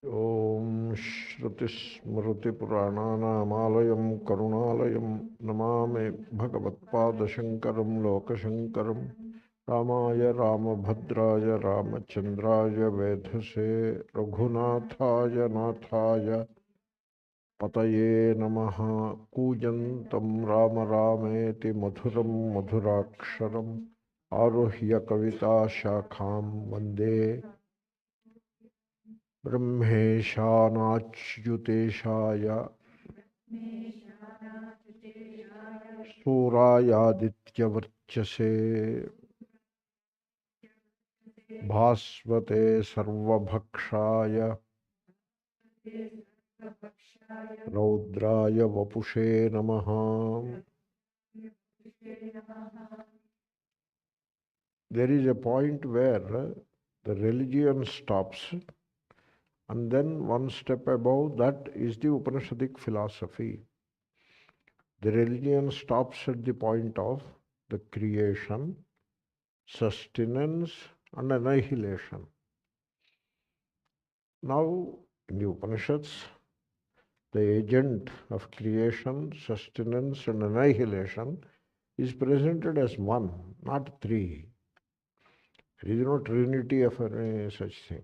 Om Shruti Smriti Purananamalaya Karunalayam Namame Bhagavatpada Shankaram Lokashankaram Ramaya Ramabhadraya Ramachandraya Vedhase Raghunathaya Nathaya patayē namaḥ kūjantam Rama Rameti madhuram madhuraksharam Aruhya kavita shakham vande brahmēśānāchyutēśāya sūryāyāditya-varchasē bhāsvatē sarvabhakṣāya raudrāya vapuṣē namaḥ. There is a point where the religion stops, and then one step above that is the Upanishadic philosophy. The religion stops at the point of the creation, sustenance, and annihilation. Now, in the Upanishads, the agent of creation, sustenance, and annihilation is presented as one, not three. There is no trinity of any such thing.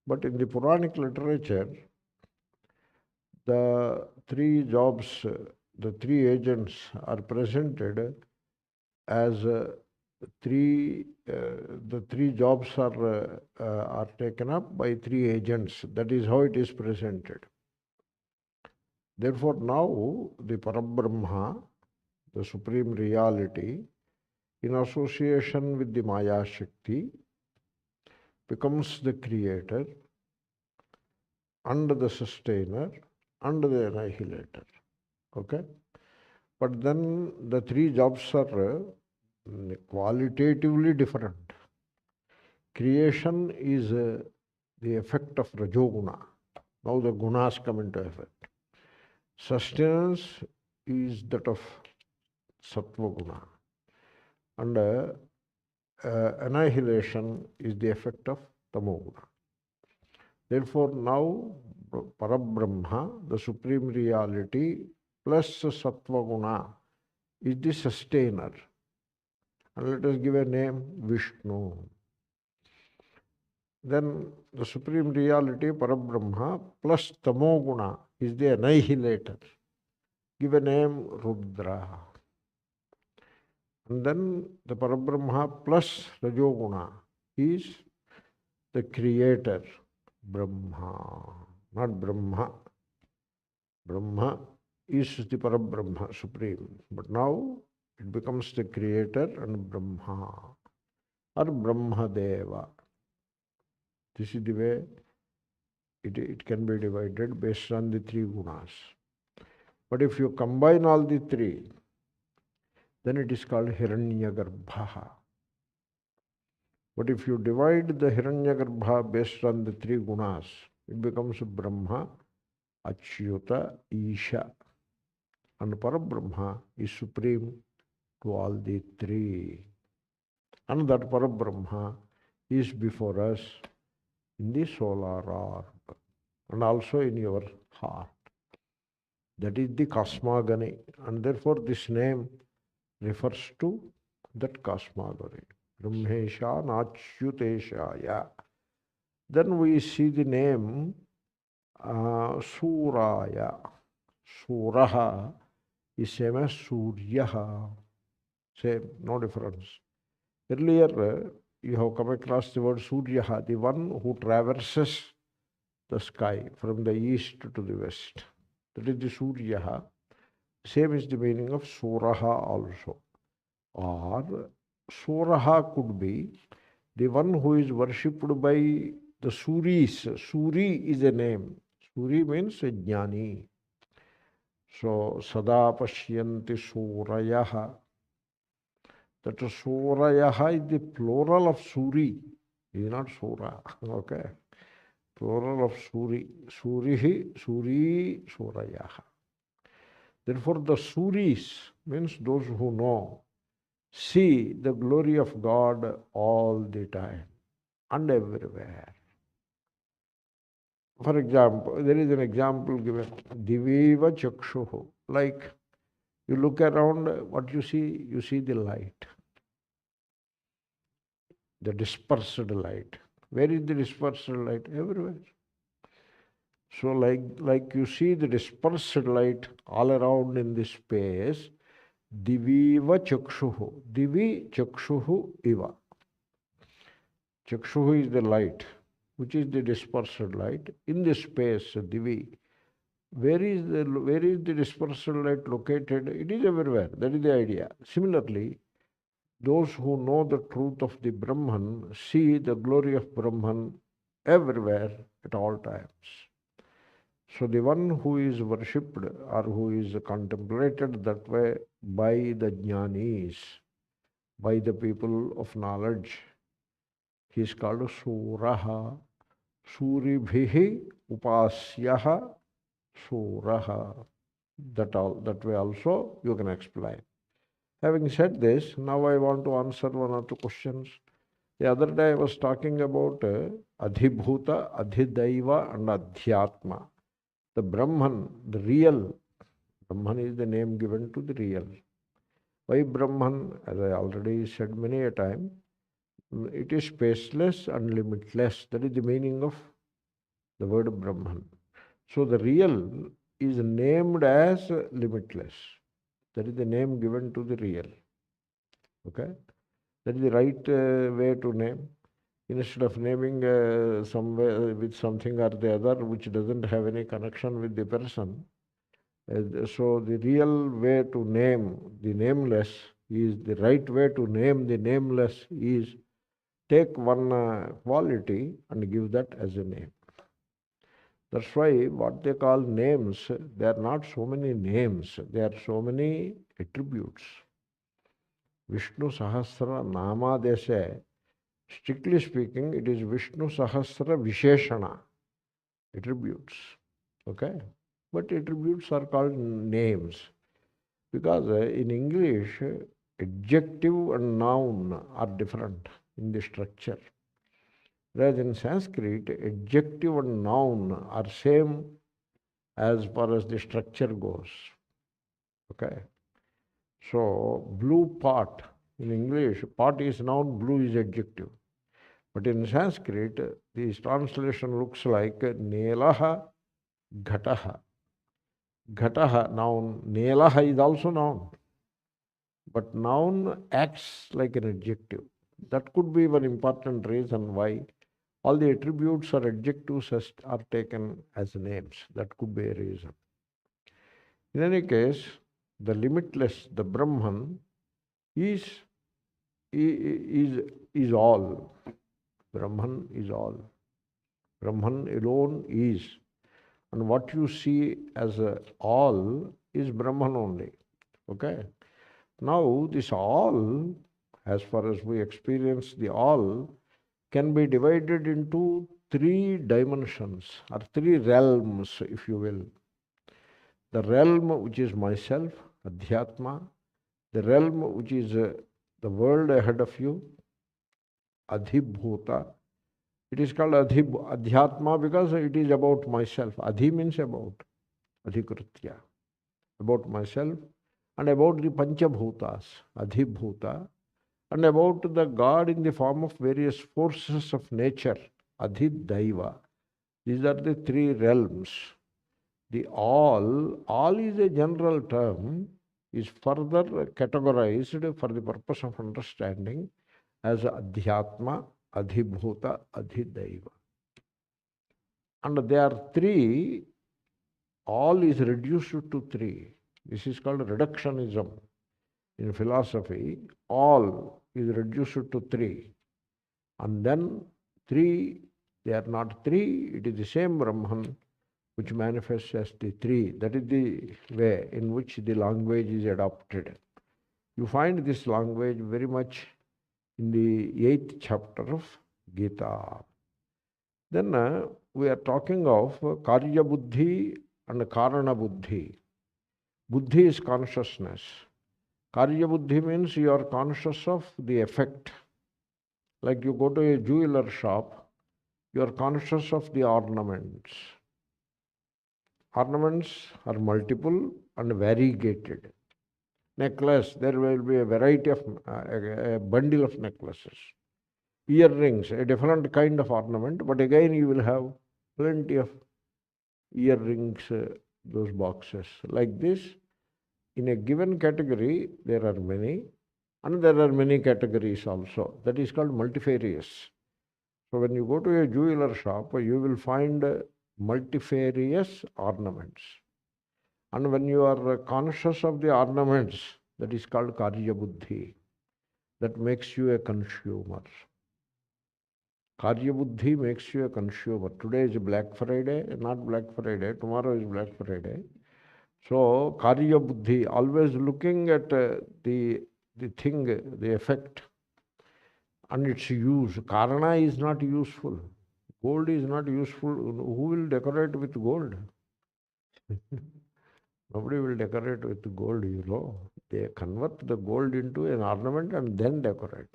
But in the Puranic literature, the three jobs, the three agents are presented as the three jobs are taken up by three agents. That is how it is presented. Therefore, now the Parabrahma, the Supreme Reality, in association with the Maya Shakti, becomes the creator and the sustainer and the annihilator. Okay? But then the three jobs are qualitatively different. Creation is the effect of Rajoguna. Now the gunas come into effect. Sustenance is that of Sattva-guna. And annihilation is the effect of tamōghnāya. Therefore, now Parabrahma, the Supreme Reality, plus Sattva-guna is the sustainer. And let us give a name, Vishnu. Then the Supreme Reality, Parabrahma, plus tamōghnāya is the annihilator. Give a name, Rudra. And then the Parabrahma plus Rajoguna is the creator, Brahma, not Brahma. Brahma is the Parabrahma, Supreme. But now it becomes the creator and Brahma, or Brahmadeva. This is the way it can be divided based on the three gunas. But if you combine all the three, then it is called Hiranyagarbha. But if you divide the Hiranyagarbha based on the three gunas, it becomes Brahma, Achyuta, Isha. And Parabrahma is supreme to all the three. And that Parabrahma is before us in the solar orb and also in your heart. That is the cosmogony. And therefore this name refers to that cosmogony. brahmēśānāchyutēśāya. Then we see the name Sūrāya. Sūraha is same as Suryaha. Same, no difference. Earlier, you have come across the word Suryaha, the one who traverses the sky from the east to the west. That is the Suryaha. Same is the meaning of Suraha also. Or Suraha could be the one who is worshipped by the Suris. Suri is a name. Suri means a jnani. So Sada Pashyanti Surayaha. That Surayaha is the plural of Suri. It is not Sura. Okay. Plural of Suri. Surihi, Suri, Surayaha. Therefore, the Suris means those who know, see the glory of God all the time and everywhere. For example, there is an example given, diviva chakshuhu. Like you look around, what you see the light, the dispersed light. Where is the dispersed light? Everywhere. So like you see the dispersed light all around in this space, diviva chakshuhu. Divi chakshuhu iva. Chakshuhu is the light, which is the dispersed light. In this space, divi, where is the dispersed light located? It is everywhere. That is the idea. Similarly, those who know the truth of the Brahman see the glory of Brahman everywhere at all times. So the one who is worshipped or who is contemplated that way by the jnanis, by the people of knowledge, he is called Sūraha. Suribhihi upasyaha Sūraha. That way also you can explain. Having said this, now I want to answer one or two questions. The other day I was talking about Adhibhuta, Adhidaiva and Adhyatma. The Brahman, the real. Brahman is the name given to the real. Why Brahman? As I already said many a time, it is spaceless and limitless. That is the meaning of the word Brahman. So the real is named as limitless. That is the name given to the real. Okay? That is the right way to name. Instead of naming somewhere with something or the other which doesn't have any connection with the person. So the real way to name the nameless is, the right way to name the nameless is take one quality and give that as a name. That's why what they call names, they are not so many names, they are so many attributes. Vishnu Sahasra Namadeshe, strictly speaking, it is Vishnu Sahasra Visheshana, attributes. Okay? But attributes are called names. Because in English, adjective and noun are different in the structure. Whereas in Sanskrit, adjective and noun are same as far as the structure goes. Okay? So, blue pot, in English, pot is noun, blue is adjective. But in Sanskrit, this translation looks like Nelaha Ghataha. Ghataha, noun. Nelaha is also noun. But noun acts like an adjective. That could be one important reason why all the attributes or adjectives are taken as names. That could be a reason. In any case, the limitless, the Brahman, is all. Brahman is all. Brahman alone is. And what you see as all is Brahman only. Okay? Now, this all, as far as we experience the all, can be divided into three dimensions or three realms, if you will. The realm which is myself, Adhyatma. The realm which is the world ahead of you, Adhibhuta. It is called Adhyatma because it is about myself. Adhi means about, Adhikritya, about myself, and about the Panchabhutas, Adhibhuta, and about the God in the form of various forces of nature, Adhidaiva. These are the three realms. The all is a general term, is further categorized for the purpose of understanding as Adhyatma, Adhibhuta, Adhidaiva. And there are three, all is reduced to three. This is called reductionism. In philosophy, all is reduced to three. And then three, they are not three, it is the same Brahman which manifests as the three. That is the way in which the language is adopted. You find this language very much in the 8th chapter of Gita. Then we are talking of Karya Buddhi and Karana Buddhi. Buddhi is consciousness. Karya Buddhi means you are conscious of the effect. Like you go to a jeweler shop You are conscious of the ornaments. Ornaments are multiple and variegated. Necklace, there will be a variety of, a bundle of necklaces. Earrings, a different kind of ornament, but again you will have plenty of earrings, those boxes. Like this, in a given category, there are many, and there are many categories also. That is called multifarious. So when you go to a jeweler shop, you will find multifarious ornaments. And when you are conscious of the ornaments, that is called karya buddhi. That makes you a consumer. Karya buddhi makes you a consumer. Today is Black Friday, not Black Friday. Tomorrow is Black Friday. So karya buddhi, always looking at the thing, the effect, and its use. Karana is not useful. Gold is not useful. Who will decorate with gold? Nobody will decorate with gold, you know. They convert the gold into an ornament and then decorate.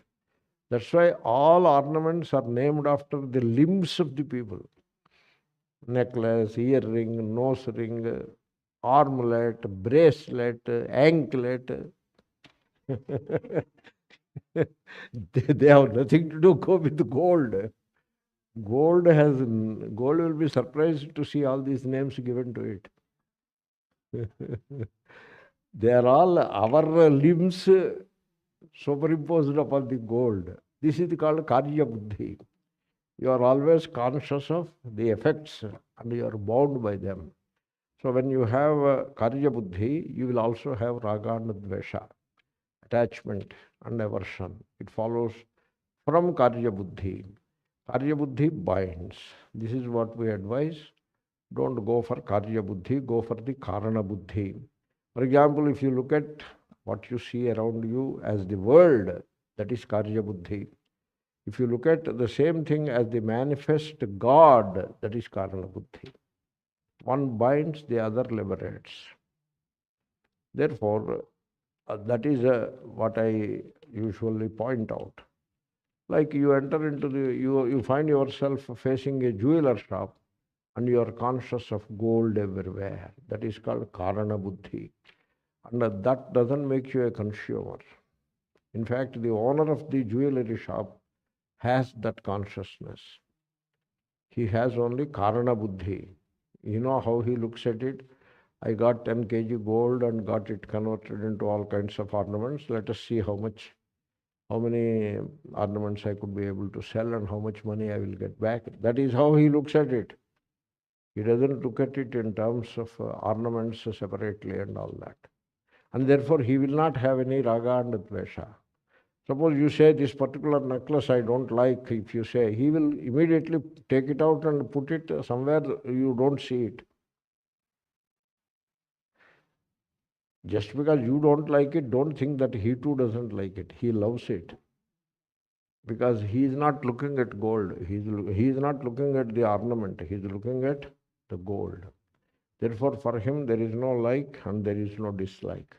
That's why all ornaments are named after the limbs of the people. Necklace, earring, nose ring, armlet, bracelet, anklet. they have nothing to do go with gold. Gold will be surprised to see all these names given to it. They are all our limbs superimposed upon the gold. This is called karya buddhi. You are always conscious of the effects and you are bound by them. So when you have karya buddhi, you will also have raga and dvesha, attachment and aversion. It follows from karya buddhi. Karya buddhi binds. This is what we advise. Don't go for karya buddhi, go for the karana buddhi. For example, if you look at what you see around you as the world, that is karya buddhi. If you look at the same thing as the manifest God, that is karana buddhi. One binds, the other liberates. Therefore, that is what I usually point out. Like you enter into you find yourself facing a jeweler shop and you are conscious of gold everywhere. That is called karana buddhi. And that doesn't make you a consumer. In fact, the owner of the jewelry shop has that consciousness. He has only karana buddhi. You know how he looks at it? I got 10 kg gold and got it converted into all kinds of ornaments. Let us see how many ornaments I could be able to sell and how much money I will get back. That is how he looks at it. He doesn't look at it in terms of ornaments separately and all that. And therefore, he will not have any raga and dvesha. Suppose you say this particular necklace I don't like, if you say, he will immediately take it out and put it somewhere you don't see it. Just because you don't like it, don't think that he too doesn't like it. He loves it. Because he is not looking at gold. He is not looking at the ornament. He is looking at the gold. Therefore, for him, there is no like and there is no dislike.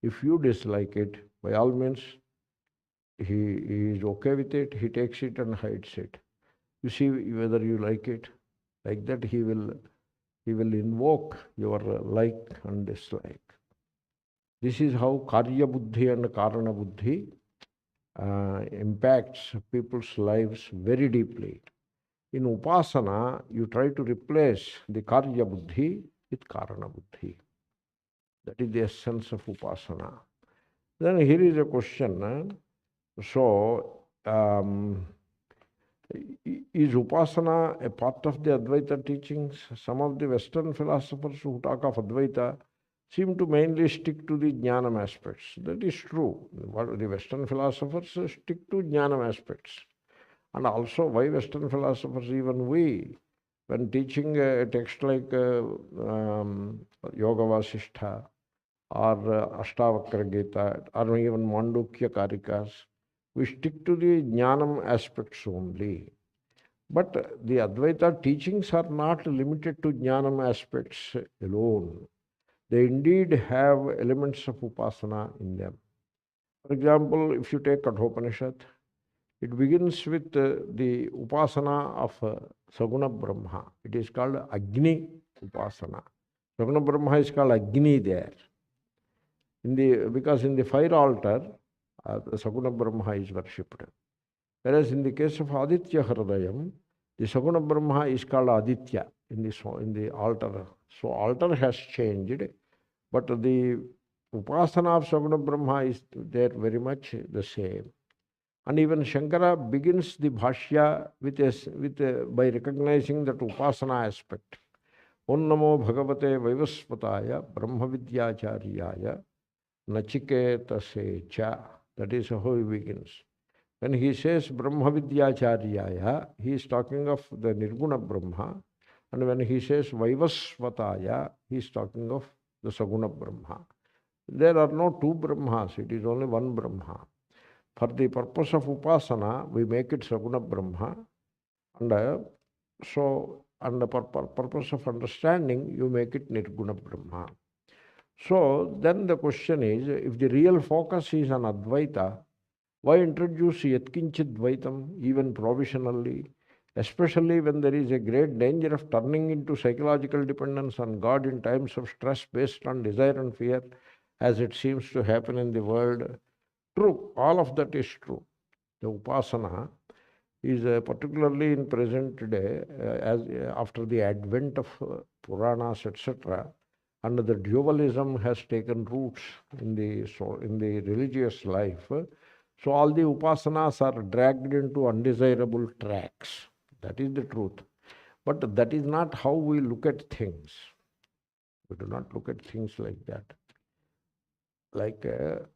If you dislike it, by all means, he is okay with it. He takes it and hides it. You see whether you like it. Like that, he will invoke your like and dislike. This is how karya buddhi and karana buddhi impacts people's lives very deeply. In upasana, you try to replace the karya buddhi with karana buddhi. That is the essence of upasana. Then here is a question. Is upasana a part of the Advaita teachings? Some of the Western philosophers who talk of Advaita seem to mainly stick to the jnanam aspects. That is true. The Western philosophers stick to jnanam aspects. And also, why Western philosophers, even we, when teaching a text like Yoga Vasishtha or Ashtavakra Gita or even Mandukya Karikas, we stick to the jnanam aspects only. But the Advaita teachings are not limited to jnanam aspects alone. They indeed have elements of upasana in them. For example, if you take Kathopanishad, It begins with the upasana of Saguna Brahma. It is called Agni Upasana. Saguna Brahma is called Agni there. Because in the fire altar, the Saguna Brahma is worshipped. Whereas in the case of Aditya Hṛdayam, the Saguna Brahma is called Aditya in the altar. So altar has changed, but the upasana of Saguna Brahma is there very much the same. And even Shankara begins the bhashya by recognizing that upasana aspect. Om namo bhagavate vaivasvataya brahmavidyācāryāya nachiketasē cha. That is how he begins. When he says brahmavidyācāryāya, he is talking of the nirguna Brahma. And when he says vaivasvataya, he is talking of the Saguna Brahma. There are no two Brahmas, it is only one Brahma. For the purpose of upasana, we make it Saguna Brahma. And the purpose of understanding, you make it Nirguna Brahma. So then the question is, if the real focus is on Advaita, why introduce Yatkinchit Dvaitam even provisionally? Especially when there is a great danger of turning into psychological dependence on God in times of stress based on desire and fear, as it seems to happen in the world. True, all of that is true. The upasana is particularly in present day, after the advent of Puranas, etc., and the dualism has taken roots in the religious life. So all the upasanas are dragged into undesirable tracks. That is the truth. But that is not how we look at things. We do not look at things like that. Like a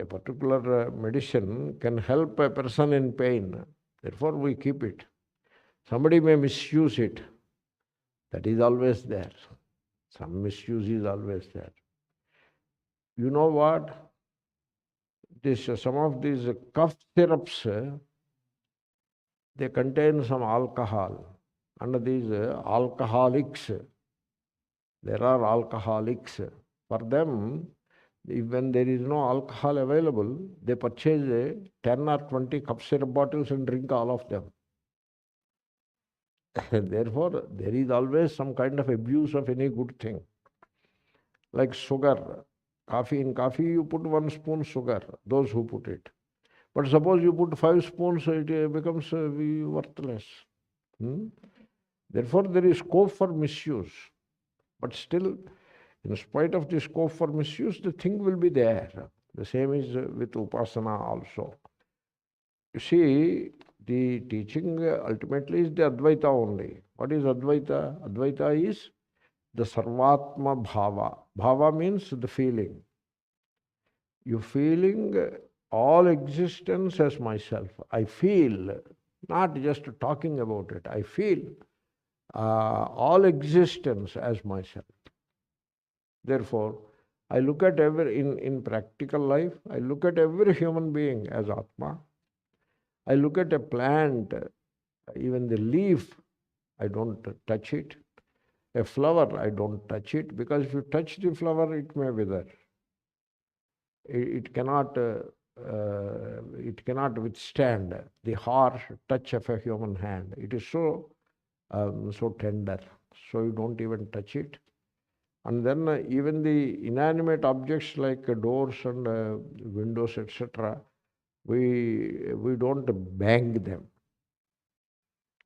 particular medicine can help a person in pain. Therefore, we keep it. Somebody may misuse it. That is always there. Some misuse is always there. You know what? Some of these cough syrups, they contain some alcohol. And these alcoholics, there are alcoholics. For them, when there is no alcohol available, they purchase 10 or 20 cough syrup bottles and drink all of them. Therefore, there is always some kind of abuse of any good thing. Like sugar. In coffee you put 1 spoon sugar, those who put it. But suppose you put 5 spoons, it becomes worthless. Therefore, there is scope for misuse. But still, in spite of the scope for misuse, the thing will be there. The same is with upasana also. You see, the teaching ultimately is the Advaita only. What is Advaita? Advaita is the sarvatma bhava. Bhava means the feeling. You feeling all existence as myself. I feel, not just talking about it. I feel all existence as myself. Therefore, I look at in practical life, I look at every human being as Atma. I look at a plant, even the leaf, I don't touch it. A flower, I don't touch it, because if you touch the flower, it may wither. It cannot withstand the harsh touch of a human hand. It is so tender, so you don't even touch it. And then even the inanimate objects like doors and windows, etc., we don't bang them.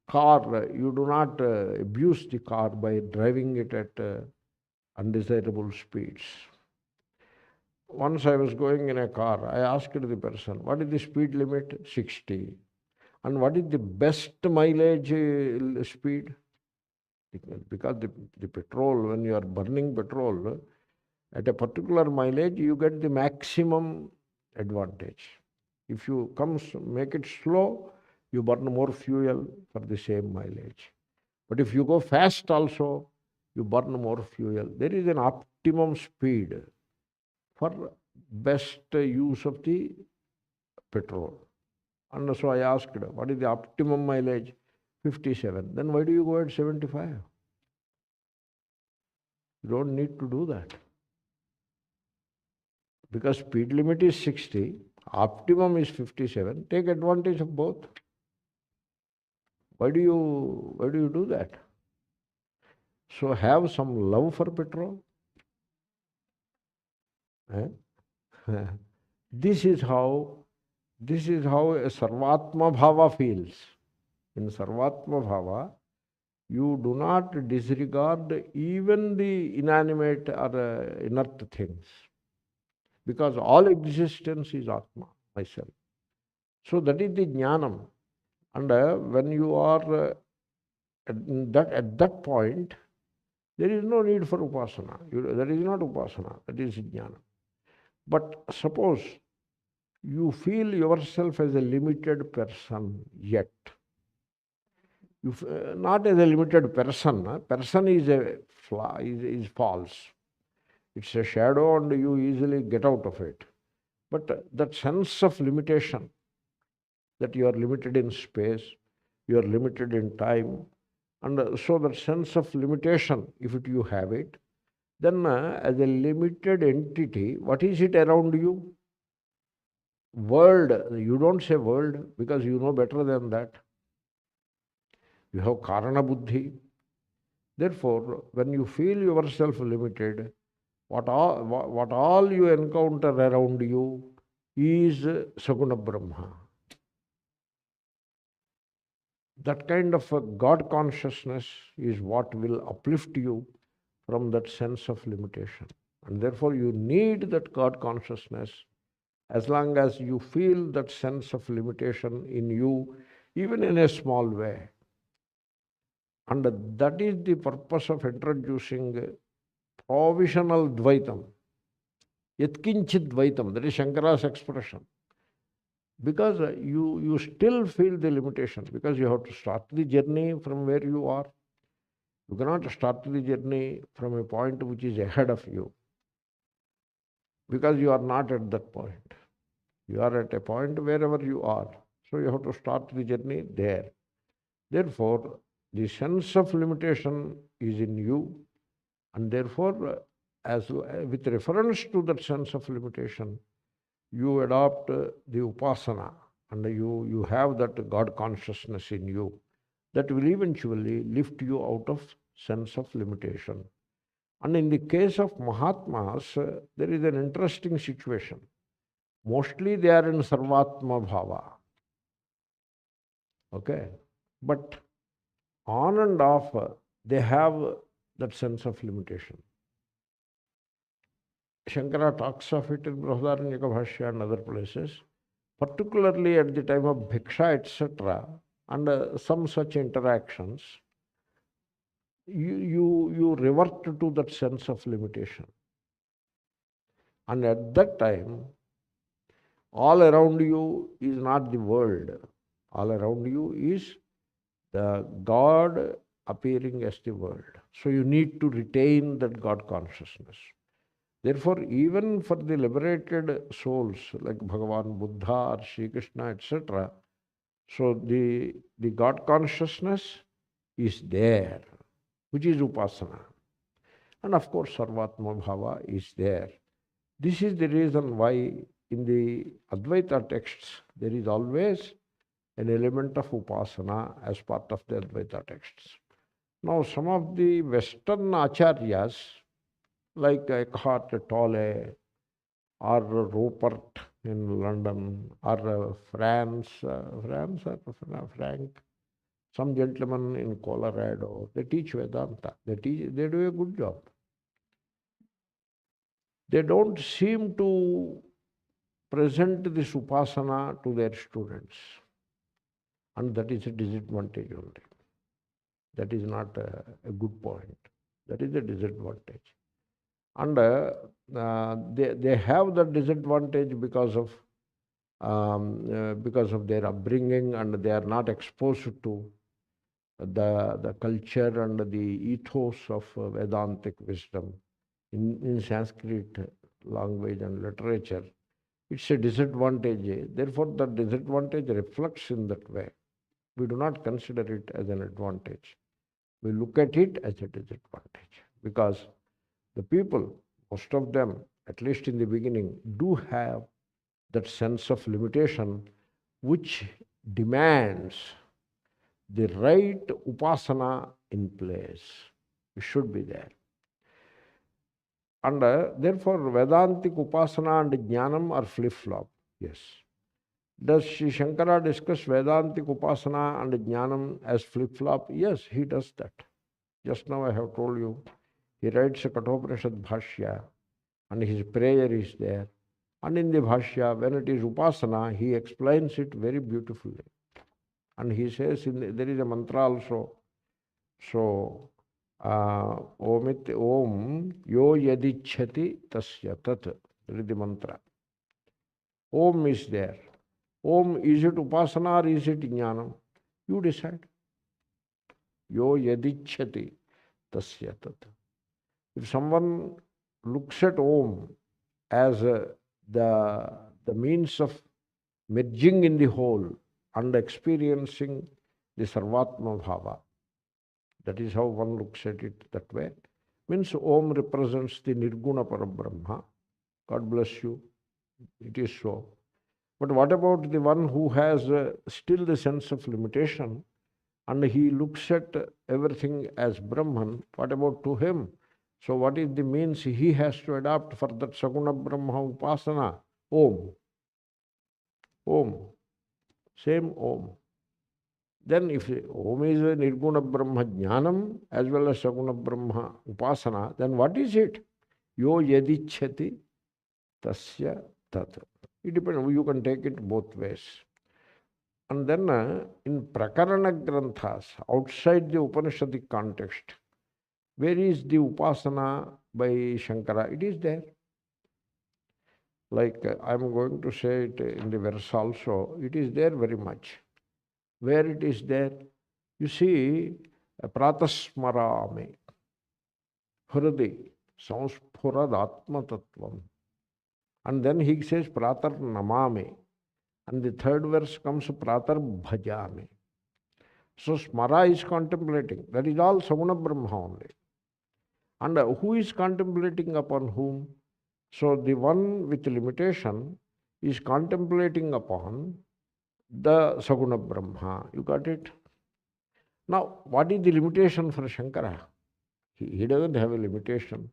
Car, you do not abuse the car by driving it at undesirable speeds. Once I was going in a car, I asked the person, what is the speed limit? 60. And what is the best mileage speed? Because the petrol, when you are burning petrol, at a particular mileage, you get the maximum advantage. If you make it slow, you burn more fuel for the same mileage. But if you go fast also, you burn more fuel. There is an optimum speed for best use of the petrol. And so I asked, what is the optimum mileage? 57. Then why do you go at 75? You don't need to do that. Because speed limit is 60, optimum is 57. Take advantage of both. Why do you do that? So have some love for petrol. Eh? This is how a sarvatma bhava feels. In sarvatma bhava, you do not disregard even the inanimate or inert things, because all existence is Atma, myself. So that is the jnanam. And when you are at that point, there is no need for upasana. That is not upasana, that is jnana. But suppose you feel yourself as a limited person yet. Not as a limited person. Person is a flaw, is false. It's a shadow and you easily get out of it. But that sense of limitation, that you are limited in space, you are limited in time, and so that sense of limitation, if you have it, then as a limited entity, what is it around you? World. You don't say world because you know better than that. You have karana buddhi. Therefore, when you feel yourself limited, what all you encounter around you is Saguna Brahma. That kind of a God consciousness is what will uplift you from that sense of limitation. And therefore you need that God consciousness as long as you feel that sense of limitation in you, even in a small way. And that is the purpose of introducing provisional dvaitam. Yatkinchit dvaitam, that is Shankara's expression. Because you still feel the limitation, because you have to start the journey from where you are. You cannot start the journey from a point which is ahead of you, because you are not at that point. You are at a point wherever you are. So you have to start the journey there. Therefore, the sense of limitation is in you, and therefore, with reference to that sense of limitation, you adopt the upasana, and you have that God consciousness in you that will eventually lift you out of sense of limitation. And in the case of Mahatmas, there is an interesting situation. Mostly they are in sarvatma bhava. Okay? But on and off, they have that sense of limitation. Shankara talks of it in Brihadaranyaka Bhashya and other places, particularly at the time of bhiksha, etc., and some such interactions, you revert to that sense of limitation. And at that time, all around you is not the world. All around you is the God appearing as the world. So you need to retain that God consciousness. Therefore, even for the liberated souls like Bhagavan Buddha or Sri Krishna, etc., so the God consciousness is there, which is upasana. And of course, sarvatma bhava is there. This is the reason why in the Advaita texts there is always an element of upasana as part of the Advaita texts. Now, some of the Western acharyas, like Eckhart Tolle or Rupert in London, or Frank, some gentleman in Colorado, they teach Vedanta. They do a good job. They don't seem to present this upasana to their students. And that is a disadvantage only. That is not a good point. That is a disadvantage. And they have that disadvantage because of their upbringing, and they are not exposed to the culture and the ethos of Vedantic wisdom in Sanskrit language and literature. It's a disadvantage. Therefore, the disadvantage reflects in that way. We do not consider it as an advantage. We look at it as a disadvantage, because the people, most of them, at least in the beginning, do have that sense of limitation which demands the right upasana in place. It should be there. And therefore, Vedantic upasana and jnanam are flip-flop. Yes. Does Sri Shankara discuss Vedantic upasana and jnanam as flip-flop? Yes, he does that. Just now I have told you, he writes a Kathopanishad bhashya, and his prayer is there. And in the bhashya, when it is upasana, he explains it very beautifully. And he says, there is a mantra also. So, Om yo yadichhati tasya tat. That is the mantra. Om is there. Om, is it upasana or is it jnanam? You decide. Yo yadichhati tasya tat. If someone looks at Om as the means of merging in the whole and experiencing the sarvatma bhava, that is how one looks at it that way. Means Om represents the Nirguna Parabrahma. God bless you. It is so. But what about the one who has still the sense of limitation and he looks at everything as Brahman? What about to him? So what is the means he has to adopt for that Saguna Brahma Upasana? Om. Om. Same Om. Then if Om is a Nirguna Brahma Jnanam as well as Saguna Brahma Upasana, then what is it? Yo yadichhati tasya tat. It depends. You can take it both ways. And then in Prakarana Granthas, outside the Upanishadic context, where is the Upasana by Shankara? It is there. Like I am going to say it in the verse also, it is there very much. Where it is there? You see, pratasmarami, hridi, samsphuradātma tattvam. And then he says, pratar namami. And the third verse comes, pratar bhajami. So smara is contemplating. That is all Saguna Brahma only. And who is contemplating upon whom? So the one with limitation is contemplating upon the Saguna Brahma. You got it? Now, what is the limitation for Shankara? He doesn't have a limitation.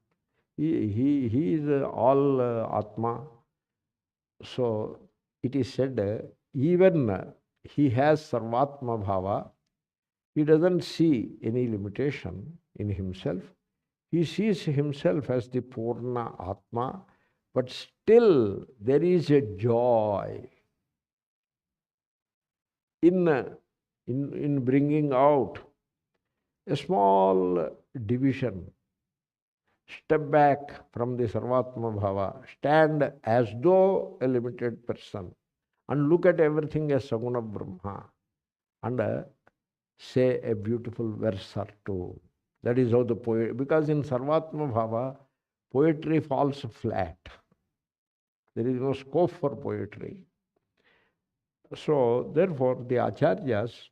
He is all Atma. So it is said, even he has Sarvatma Bhava, he doesn't see any limitation in himself. He sees himself as the Purna Atma, but still there is a joy in bringing out a small division. Step back from the Sarvatma Bhava, stand as though a limited person, and look at everything as Saguna Brahma, and say a beautiful verse or two. That is how the poet, because in Sarvatma Bhava, poetry falls flat. There is no scope for poetry. So, therefore, the Acharyas,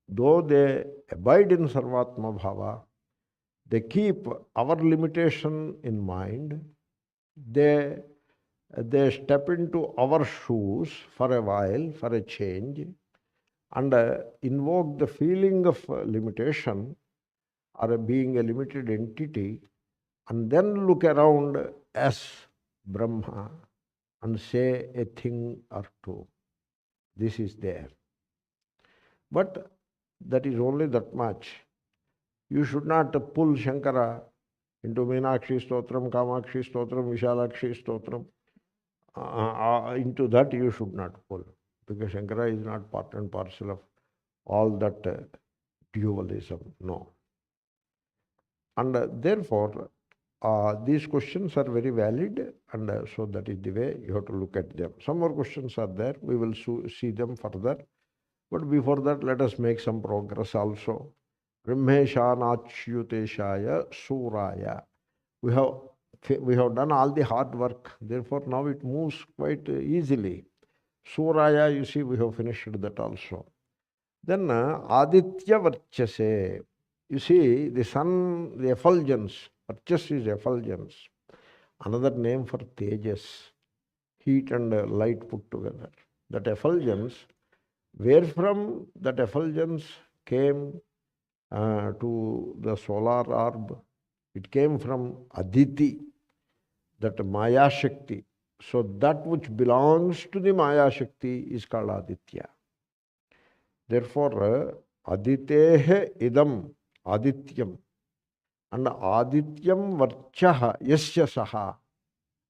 though they abide in Sarvatma Bhava, they keep our limitation in mind. They step into our shoes for a while, for a change, and invoke the feeling of limitation or being a limited entity, and then look around as Brahma and say a thing or two. This is there. But that is only that much. You should not pull Shankara into Meenakshi Stotram, Kamakshi Stotram, Vishalakshi Stotram. Into that you should not pull, because Shankara is not part and parcel of all that dualism. No. And therefore, these questions are very valid, and so that is the way you have to look at them. Some more questions are there. We will see them further. But before that, let us make some progress also. brahmēśānāchyutēśāya sūryāyā. We have done all the hard work. Therefore, now it moves quite easily. Sūryāyā, you see, we have finished that also. Then Āditya-varchasē. You see, the sun, the effulgence, varchas is effulgence. Another name for tejas. heat and light put together. That effulgence, where from that effulgence came to the solar orb, it came from Aditi, that Maya Shakti. So that which belongs to the Maya Shakti is called Aditya. Therefore, Aditehe idam Adityam, and Adityam varchaha yasya saha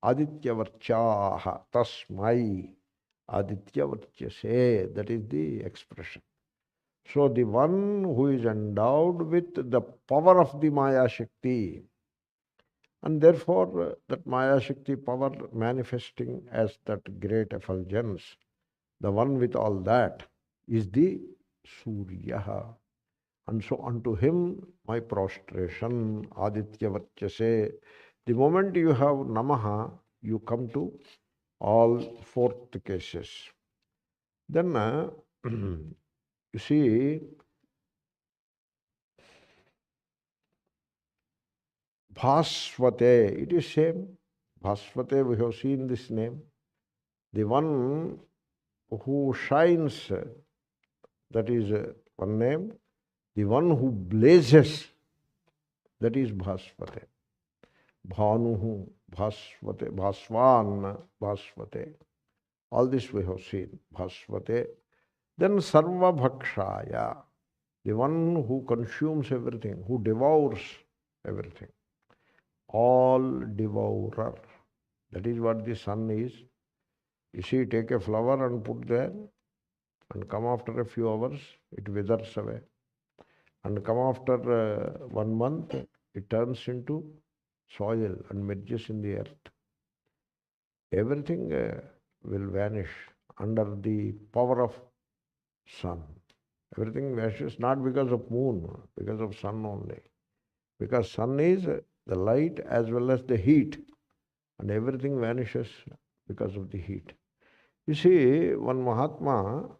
Aditya-varchāha tasmai Aditya-varchasē. That is the expression. So the one who is endowed with the power of the Maya Shakti, and therefore that Maya Shakti power manifesting as that great effulgence, the one with all that is the Surya. And so unto him my prostration, Aditya-varchasē. The moment you have namaḥ, you come to all fourth cases. Then you see, bhāsvatē, it is same. Bhāsvatē, we have seen this name. The one who shines, that is one name. The one who blazes, that is bhāsvatē. Bhanuhu, bhāsvatē, bhāsvan, bhāsvatē. All this we have seen, bhāsvatē. Then sarvabhakṣāya, the one who consumes everything, who devours everything. All devourer. That is what the sun is. You see, take a flower and put there, and come after a few hours, it withers away. And come after 1 month, it turns into soil and merges in the earth. Everything will vanish under the power of sun. Everything vanishes not because of moon, because of sun only. Because sun is the light as well as the heat, and everything vanishes because of the heat. You see, one Mahatma,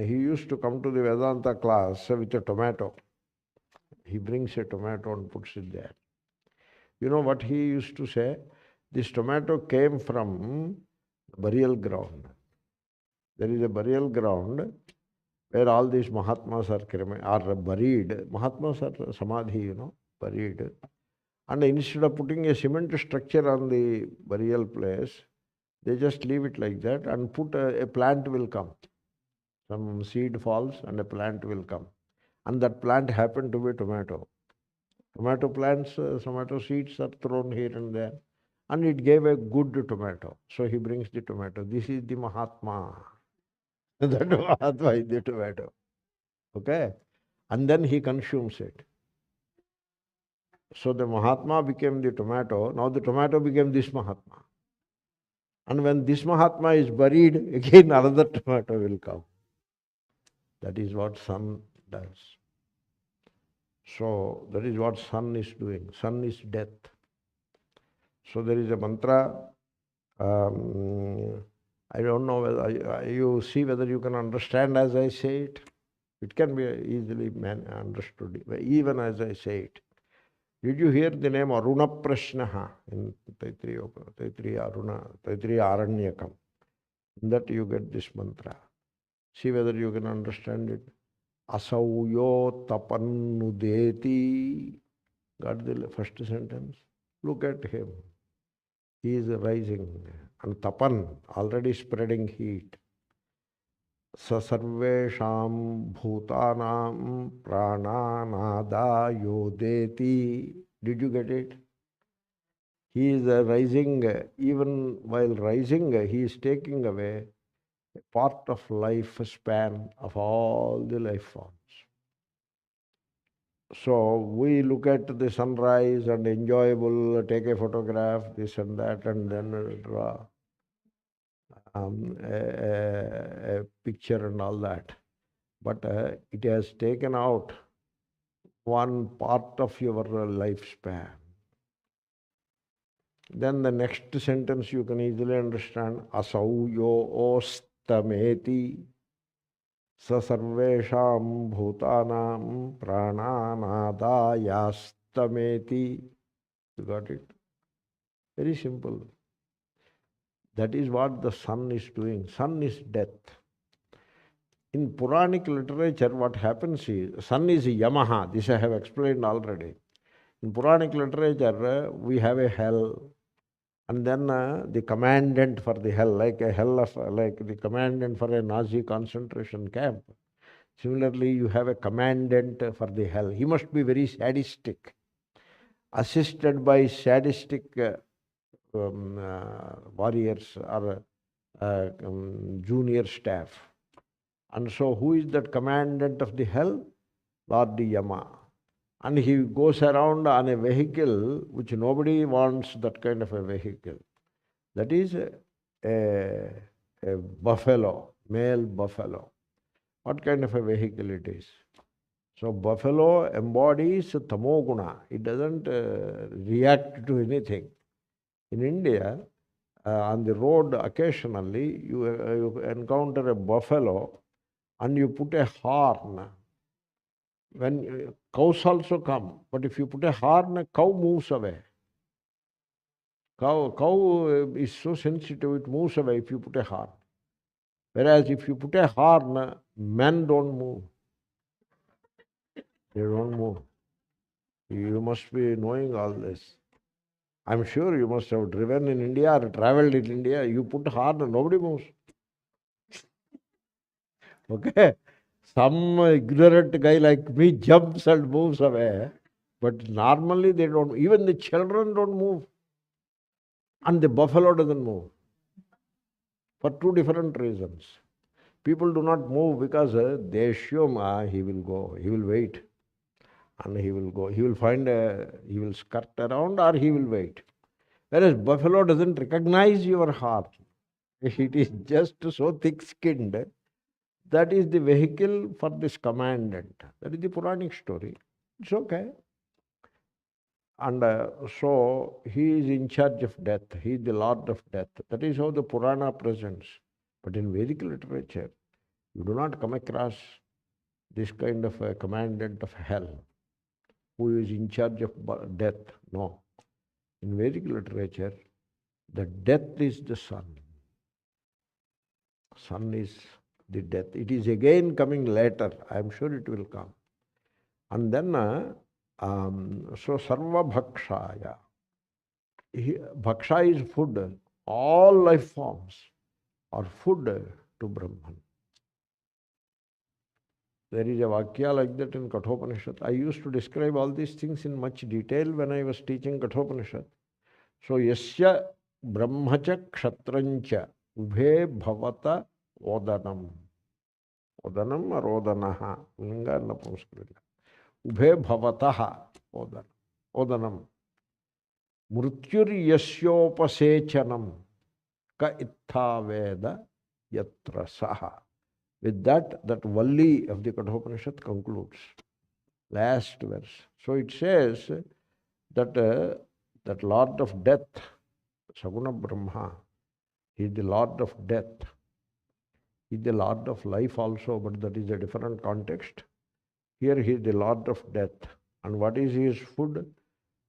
he used to come to the Vedanta class with a tomato. He brings a tomato and puts it there. You know what he used to say? This tomato came from burial ground. There is a burial ground where all these Mahatmas are buried. Mahatmas are samadhi, buried. And instead of putting a cement structure on the burial place, they just leave it like that and put a plant will come. Some seed falls and a plant will come. And that plant happened to be tomato. Tomato plants, tomato seeds are thrown here and there. And it gave a good tomato. So he brings the tomato. This is the Mahatma. That Mahatma is the tomato. Okay? And then he consumes it. So the Mahatma became the tomato. Now the tomato became this Mahatma. And when this Mahatma is buried, again another tomato will come. That is what sun does. So that is what sun is doing. Sun is death. So there is a mantra. I don't know whether you see whether you can understand as I say it. It can be easily understood, even as I say it. Did you hear the name Aruna Prashnaha in Taittiriya Aranyakam? In that you get this mantra. See whether you can understand it. Asauyo tapannudeti. Got the first sentence? Look at him. He is rising. And tapan, already spreading heat. Sa sarvesham bhutanam prananada yodeti. Did you get it? He is rising. Even while rising, he is taking away a part of life span of all the life forms. So we look at the sunrise and enjoyable, take a photograph, this and that, and then draw a picture and all that. But it has taken out one part of your lifespan. Then the next sentence you can easily understand. Asau yo ostameti sa sarvesham bhutanam prananadayastameti. You got it? Very simple. That is what the sun is doing. Sun is death. In Puranic literature, what happens is, sun is Yamaha. This I have explained already. In Puranic literature, we have a hell, and then the commandant for the hell, like the commandant for a Nazi concentration camp. Similarly, you have a commandant for the hell. He must be very sadistic, assisted by sadistic warriors or junior staff. And so who is that commandant of the hell? Lord Yama. And he goes around on a vehicle which nobody wants, that kind of a vehicle. That is a buffalo, male buffalo. What kind of a vehicle it is? So buffalo embodies tamōghnāya. It doesn't react to anything. In India, on the road occasionally, you encounter a buffalo and you put a horn. When cows also come, but if you put a horn, a cow moves away. Cow is so sensitive, it moves away if you put a horn. Whereas if you put a horn, men don't move. They don't move. You must be knowing all this. I'm sure you must have driven in India or traveled in India. You put horn and nobody moves. Okay? Some ignorant guy like me jumps and moves away. But normally they don't. Even the children don't move. And the buffalo doesn't move. For two different reasons. People do not move because they assume he will go, he will wait. And he will go. He will he will skirt around or he will wait. Whereas buffalo doesn't recognize your heart. It is just so thick-skinned. That is the vehicle for this commandant. That is the Puranic story. It's okay. And so he is in charge of death. He is the Lord of death. That is how the Purana presents. But in Vedic literature, you do not come across this kind of a commandant of hell who is in charge of death. No. In Vedic literature, the death is the sun. Sun is the death. It is again coming later. I am sure it will come. And then, so sarvabhakṣāya. Bhaksha is food. All life forms are food to Brahman. There is a Vakya like that in Kathopanishad. I used to describe all these things in much detail when I was teaching Kathopanishad. So, yasya brahmacha kshatrancha ubhe bhavata odanam. Odanam or odanaha. Linga napumskrila. Ubhe bhavataha odanam. Odanam. Mrutyur yasyopasechanam ka ittha veda yatra saha. With that Valli of the Kathopanishad concludes. Last verse. So it says that that Lord of death, Saguna Brahma, he is the Lord of death. He is the Lord of life also, but that is a different context. Here he is the Lord of death. And what is his food?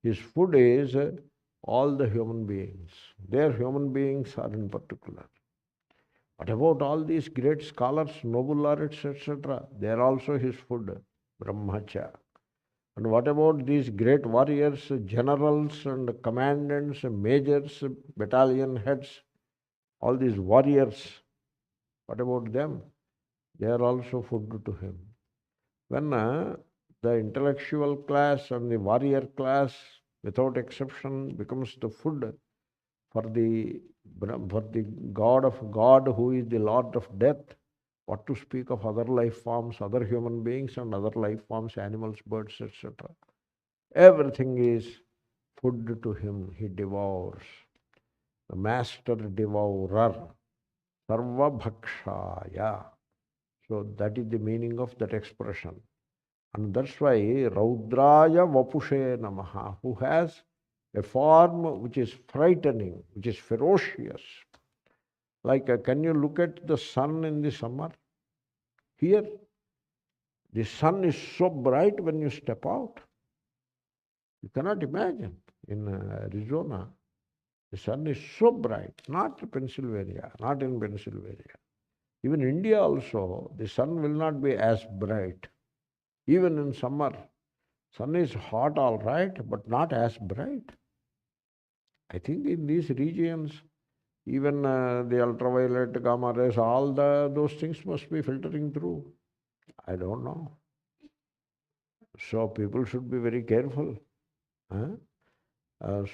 His food is all the human beings. Their human beings are in particular. What about all these great scholars, noble laureates, etc.? They are also his food, Brahmacha. And what about these great warriors, generals and commandants, majors, battalion heads, all these warriors? What about them? They are also food to him. When the intellectual class and the warrior class, without exception, becomes the food for the God of God, who is the Lord of death, what to speak of other life forms, other human beings and other life forms, animals, birds, etc. Everything is food to him. He devours. The master devourer, sarvabhakṣāya. So that is the meaning of that expression. And that's why raudrāya vapuṣē namaḥ, who has a form which is frightening, which is ferocious. Like, can you look at the sun in the summer? Here, the sun is so bright when you step out. You cannot imagine. In Arizona, The sun is so bright, not Pennsylvania, not in Pennsylvania. Even India also, the sun will not be as bright. Even in summer, sun is hot all right, but not as bright. I think in these regions, even the ultraviolet gamma rays, all those things must be filtering through. I don't know. So people should be very careful. Huh?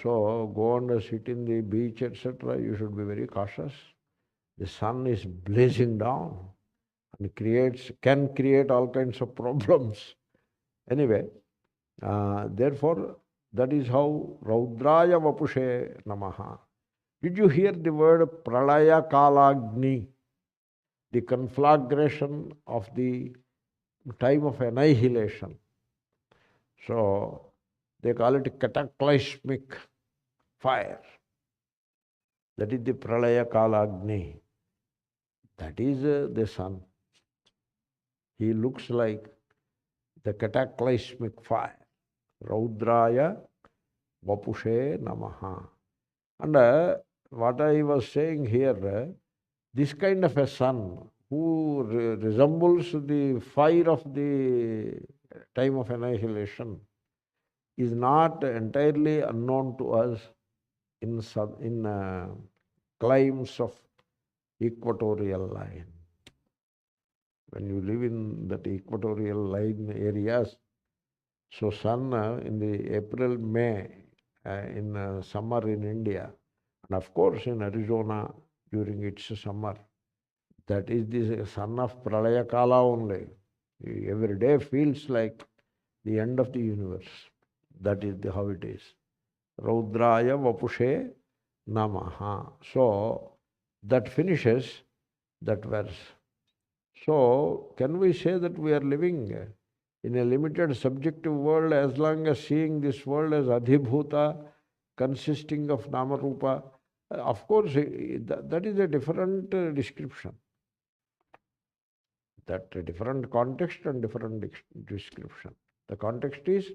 So go and sit in the beach, etc. You should be very cautious. The sun is blazing down and can create all kinds of problems. Anyway, therefore, that is how raudrāya vapuṣē namaḥ. Did you hear the word pralaya kalagni? The conflagration of the time of annihilation. So they call it cataclysmic fire. That is the pralaya kalagni. That is the sun. He looks like the cataclysmic fire. Raudrāya vapuṣē namaḥ. And what I was saying here, this kind of a sun who resembles the fire of the time of annihilation is not entirely unknown to us in climes of equatorial line. When you live in that equatorial line areas, so sun in the April, May, in summer in India, and of course in Arizona during its summer, that is the sun of Pralaya Kala only. Every day feels like the end of the universe. That is how it is. Raudrāya vapuṣē namaḥ. So that finishes that verse. So can we say that we are living in a limited subjective world as long as seeing this world as adhibhuta, consisting of nama-rupa? Of course, that is a different description. That a different context and different description. The context is,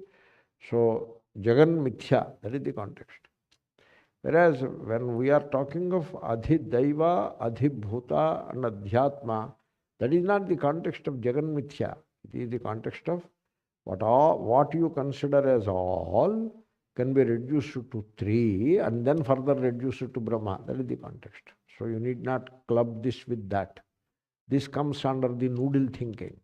so Jagan Mithya, that is the context. Whereas when we are talking of adhidaiva, adhibhuta and adhyatma, that is not the context of Jagan Mithya. It is the context of what you consider as all can be reduced to three and then further reduced to Brahma. That is the context. So you need not club this with that. This comes under the noodle thinking.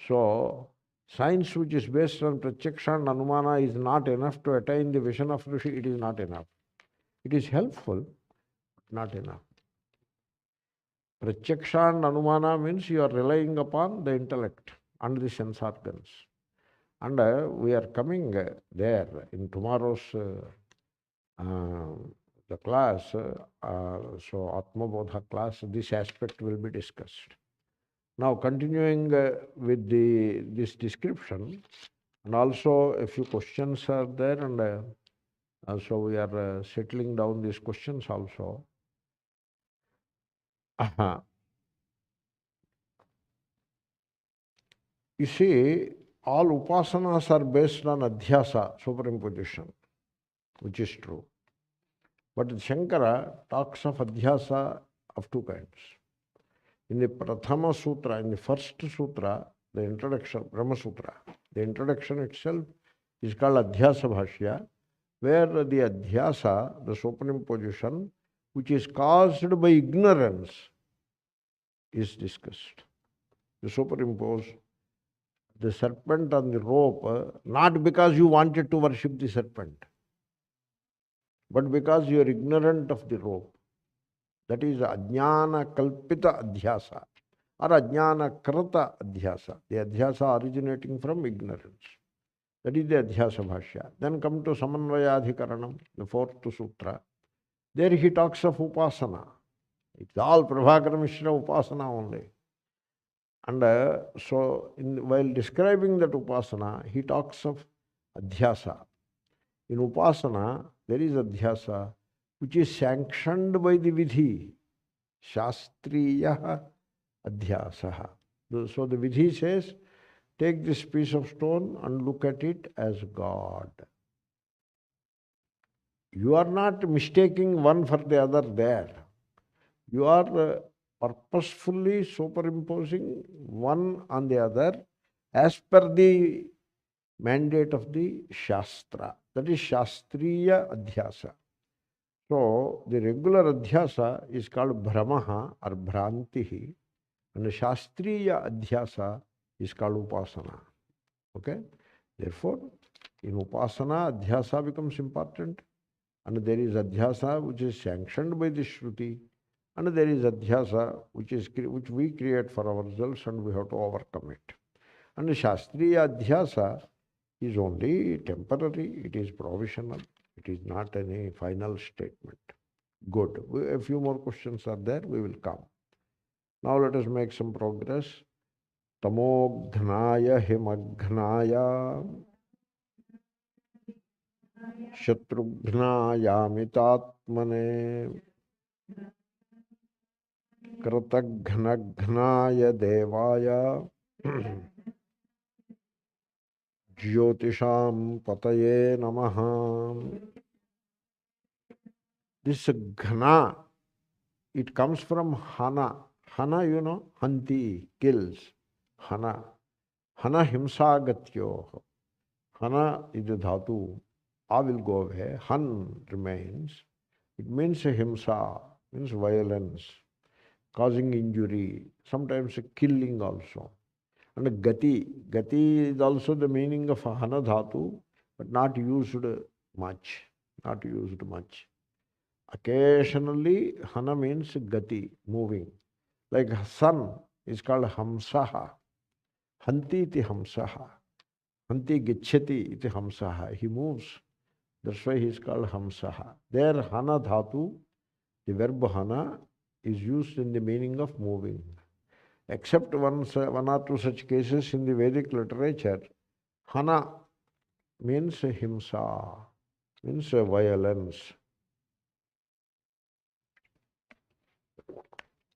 So science which is based on pratyaksha and anumana is not enough to attain the vision of Rishi. It is not enough. It is helpful, but not enough. Pratyaksha and anumana means you are relying upon the intellect and the sense organs. And we are coming there in tomorrow's the class, so Atmabodha class, this aspect will be discussed. Now continuing with this description, and also a few questions are there, and so we are settling down these questions also. You see, all upasanas are based on adhyasa, superimposition, which is true. But Shankara talks of adhyasa of two kinds. In the Prathama Sutra, in the first Sutra, the introduction, Brahma Sutra, the introduction itself is called Adhyasa Bhashya, where the adhyasa, the superimposition, which is caused by ignorance, is discussed. You superimpose the serpent on the rope, not because you wanted to worship the serpent, but because you are ignorant of the rope. That is ajnana kalpita adhyasa or ajnana krata adhyasa. The adhyasa originating from ignorance. That is the adhyasa bhashya. Then come to samanvayadhikaranam, the fourth sutra. There he talks of upasana. It's all Prabhakara Mishra upasana only. And so while describing that upasana, he talks of adhyasa. In upasana, there is adhyasa which is sanctioned by the vidhi, shastriya adhyasa. So the vidhi says, take this piece of stone and look at it as God. You are not mistaking one for the other there. You are purposefully superimposing one on the other as per the mandate of the Shastra. That is Shastriya Adhyasa. So, the regular Adhyasa is called Brahmaha or Bhrantihi, and the Shastriya Adhyasa is called Upasana. Okay? Therefore, in Upasana, Adhyasa becomes important, and there is Adhyasa which is sanctioned by the Shruti, and there is Adhyasa which we create for ourselves and we have to overcome it. And the Shastriya Adhyasa is only temporary, it is provisional, it is not any final statement. Good. A few more questions are there, we will come. Now let us make some progress. Tamōghnāya, himaghnāya, śatrughnāyā, mitātmanē, kṛtaghnaghnāya, dēvāya, jyōtiṣāṃ, patayē, namaḥ. This ghna, it comes from hana. Hana, you know, hanti, kills. Hana. Hana himsāgatyo. Hana is the dhatu. A will go away. Han remains. It means himsa, means violence, causing injury, sometimes killing also. And gati. Gati is also the meaning of hana dhatu, but not used much. Not used much. Occasionally, hana means gati, moving. Like sun is called hamsaha. Hanti iti hamsaha. Hanti gicchati iti hamsaha. He moves. That's why he is called hamsaha. There, hana dhatu, the verb hana, is used in the meaning of moving. Except one or two such cases in the Vedic literature, hana means himsa, means violence.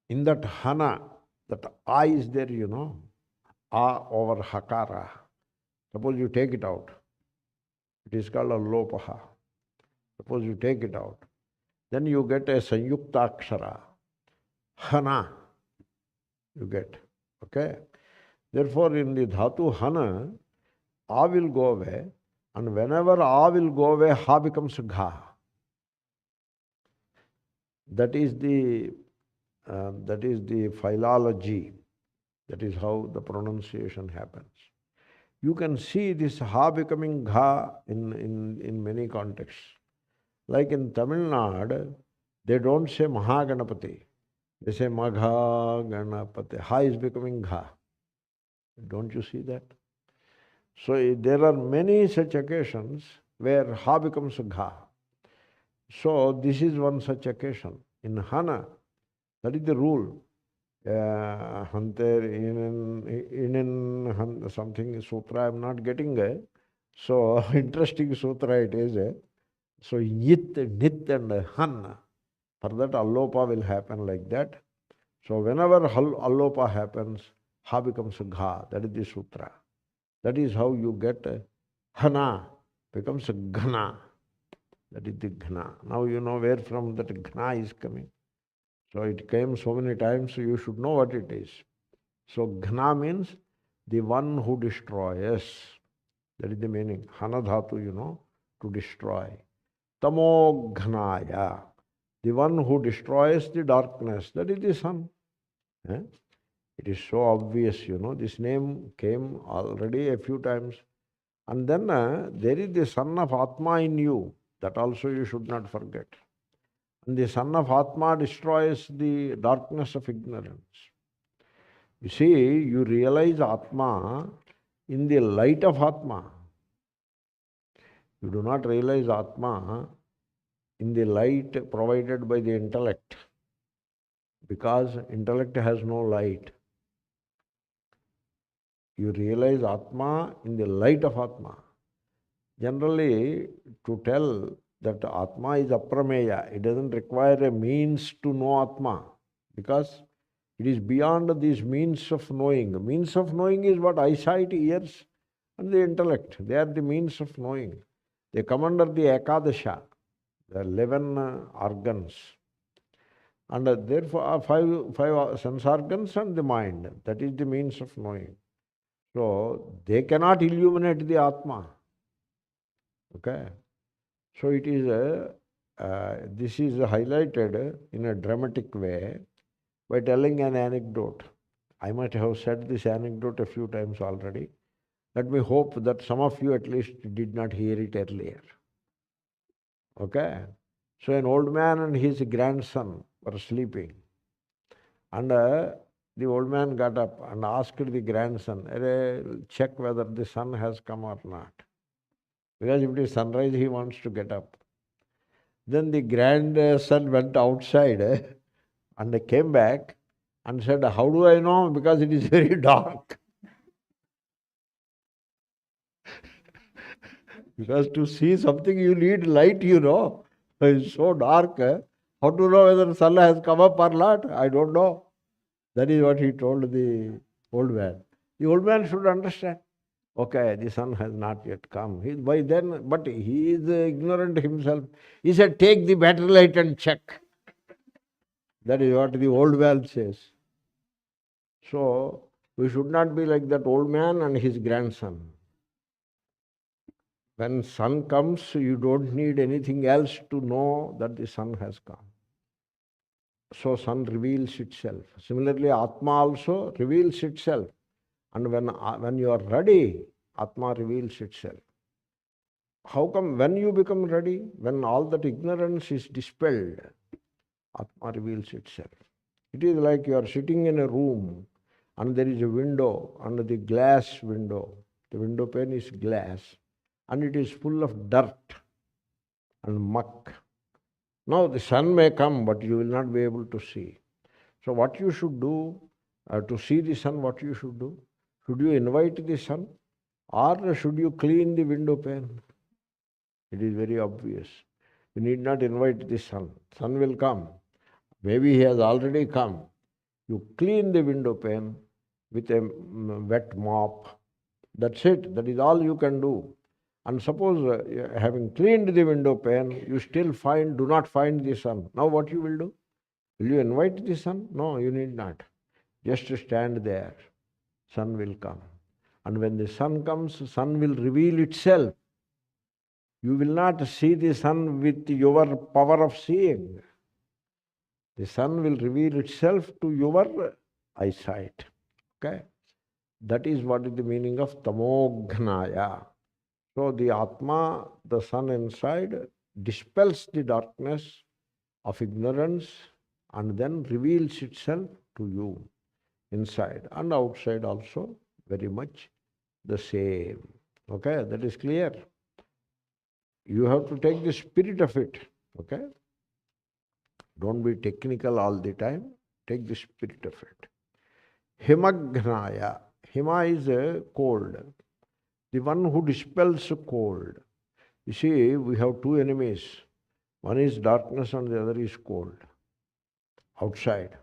In that hana, that a is there, you know, a over hakara. Suppose you take it out. It is called a lopaha. Suppose you take it out. Then you get a sanyuktakshara. Hana, you get. Okay? Therefore, in the dhatu hana, a will go away, and whenever a will go away, ha becomes gha. That is the philology. That is how the pronunciation happens. You can see this ha becoming gha in many contexts. Like in Tamil Nadu, they don't say Mahaganapati. They say Magha Ganapati. Ha is becoming gha. Don't you see that? So there are many such occasions where ha becomes gha. So this is one such occasion. In hana, that is the rule. Something sutra I am not getting. So interesting sutra it is. So yit, nit and han. For that allopa will happen like that. So whenever allopa happens, ha becomes gha. That is the sutra. That is how you get hana becomes ghana. That is the ghana. Now you know where from that ghana is coming. So it came so many times, so you should know what it is. So ghana means the one who destroys. That is the meaning. Hana dhatu, you know, to destroy. Tamōghnāya, the one who destroys the darkness. That is the sun. It is so obvious, you know. This name came already a few times. And then there is the son of Atma in you. That also you should not forget. And the son of Atma destroys the darkness of ignorance. You see, you realize Atma in the light of Atma. You do not realize Atma in the light provided by the intellect, because intellect has no light. You realize Atma in the light of Atma. Generally, to tell that Atma is aprameya, it doesn't require a means to know Atma, because it is beyond these means of knowing. The means of knowing is what? Eyesight, ears, and the intellect. They are the means of knowing. They come under the Ekadasha. There are 11 organs. And therefore, five sense organs and the mind. That is the means of knowing. So, they cannot illuminate the Atma. Okay? So, it is this is highlighted in a dramatic way by telling an anecdote. I might have said this anecdote a few times already. Let me hope that some of you at least did not hear it earlier. Okay? So an old man and his grandson were sleeping. And the old man got up and asked the grandson, check whether the sun has come or not. Because if it is sunrise, he wants to get up. Then the grandson went outside and came back and said, how do I know? Because it is very dark. Because to see something you need light, It's so dark. How to know whether the sun has come up or not? I don't know. That is what he told the old man. The old man should understand. Okay, the sun has not yet come. But he is ignorant himself. He said, take the better light and check. That is what the old man says. So, we should not be like that old man and his grandson. When sun comes, you don't need anything else to know that the sun has come. So sun reveals itself. Similarly, Atma also reveals itself. And when you are ready, Atma reveals itself. How come when you become ready? When all that ignorance is dispelled, Atma reveals itself. It is like you are sitting in a room and there is a window, and the glass window, the window pane is glass, and it is full of dirt and muck. Now the sun may come, but you will not be able to see. So what you should do, to see the sun, what you should do? Should you invite the sun, or should you clean the window pane? It is very obvious. You need not invite the sun. Sun will come. Maybe he has already come. You clean the window pane with a wet mop. That's it. That is all you can do. And suppose having cleaned the window pane, you still do not find the sun. Now what you will do? Will you invite the sun? No, you need not. Just stand there. Sun will come. And when the sun comes, sun will reveal itself. You will not see the sun with your power of seeing. The sun will reveal itself to your eyesight. Okay? That is what is the meaning of tamōghnāya. So the Atma, the sun inside, dispels the darkness of ignorance and then reveals itself to you inside and outside also very much the same. Okay, that is clear. You have to take the spirit of it. Okay? Don't be technical all the time. Take the spirit of it. Himaghnāya. Hima is cold. The one who dispels cold. You see, we have two enemies. One is darkness and the other is cold. Outside.